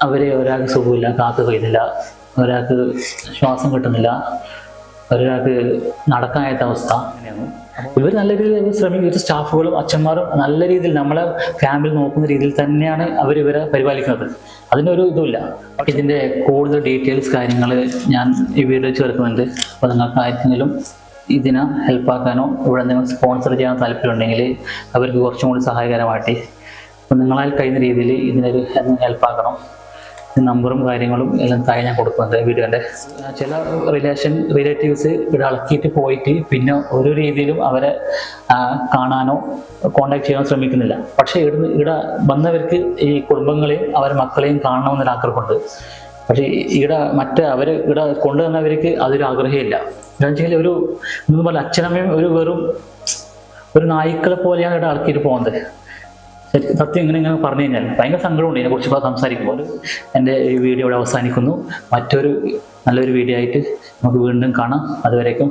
ഇവിടെ ഒരാൾക്ക് സുഖമില്ല, കാത്തു കഴിയുന്നില്ല, ഒരാൾക്ക് ശ്വാസം കിട്ടുന്നില്ല, ഒരാൾക്ക് നടക്കാനായിട്ട് അവസ്ഥ അങ്ങനെയാണ്. ഇവർ നല്ല രീതിയിൽ ശ്രമിക്കുന്ന സ്റ്റാഫുകളും അച്ഛന്മാരും നല്ല രീതിയിൽ നമ്മളെ ഫാമിലി നോക്കുന്ന രീതിയിൽ തന്നെയാണ് ഇവരെ പരിപാലിക്കുന്നത്. അതിനൊരു ഇതുമില്ല. ഇതിൻ്റെ കൂടുതൽ ഡീറ്റെയിൽസ് കാര്യങ്ങൾ ഞാൻ ഈ വീഡിയോ ചേർക്കുന്നുണ്ട്. അപ്പോൾ നിങ്ങൾക്ക് ആർക്കെങ്കിലും ഇതിനെ ഹെൽപ്പാക്കാനോ ഇവിടെ എന്തെങ്കിലും സ്പോൺസർ ചെയ്യാൻ താല്പര്യമുണ്ടെങ്കിൽ അവർക്ക് കുറച്ചും കൂടി സഹായകരമായിട്ട് അപ്പോൾ നിങ്ങളാൽ കഴിയുന്ന രീതിയിൽ ഇതിനൊരു ഹെൽപ്പാക്കണം. നമ്പറും കാര്യങ്ങളും എല്ലാം താഴെ ഞാൻ കൊടുക്കുന്നുണ്ട് വീഡിയോൻ്റെ. ചില റിലേറ്റീവ്സ് ഇവിടെ അളക്കിയിട്ട് പോയിട്ട് പിന്നെ ഒരു രീതിയിലും അവരെ കാണാനോ കോണ്ടാക്ട് ചെയ്യാനോ ശ്രമിക്കുന്നില്ല. പക്ഷേ ഇവിടെ വന്നവർക്ക് ഈ കുടുംബങ്ങളെയും അവരുടെ മക്കളെയും കാണണമെന്നൊരു ആഗ്രഹമുണ്ട്. പക്ഷേ ഇവിടെ ഇവിടെ കൊണ്ടുവന്നവർക്ക് അതൊരു ആഗ്രഹമില്ല. എന്താണെന്ന് വെച്ചാൽ ഒന്നും പോലെ അച്ഛനമ്മയും ഒരു നായ്ക്കളെ പോലെയാണ് ഇവിടെ അളക്കിയിട്ട് പോകുന്നത്. സത്യം ഇങ്ങനെ പറഞ്ഞു കഴിഞ്ഞാൽ ഭയങ്കര സങ്കടമുണ്ട് ഇതിനെക്കുറിച്ച് സംസാരിക്കുമ്പോൾ. എൻ്റെ ഈ വീഡിയോ ഇവിടെ അവസാനിക്കുന്നു. മറ്റൊരു നല്ലൊരു വീഡിയോ ആയിട്ട് നമുക്ക് വീണ്ടും കാണാം. അതുവരേക്കും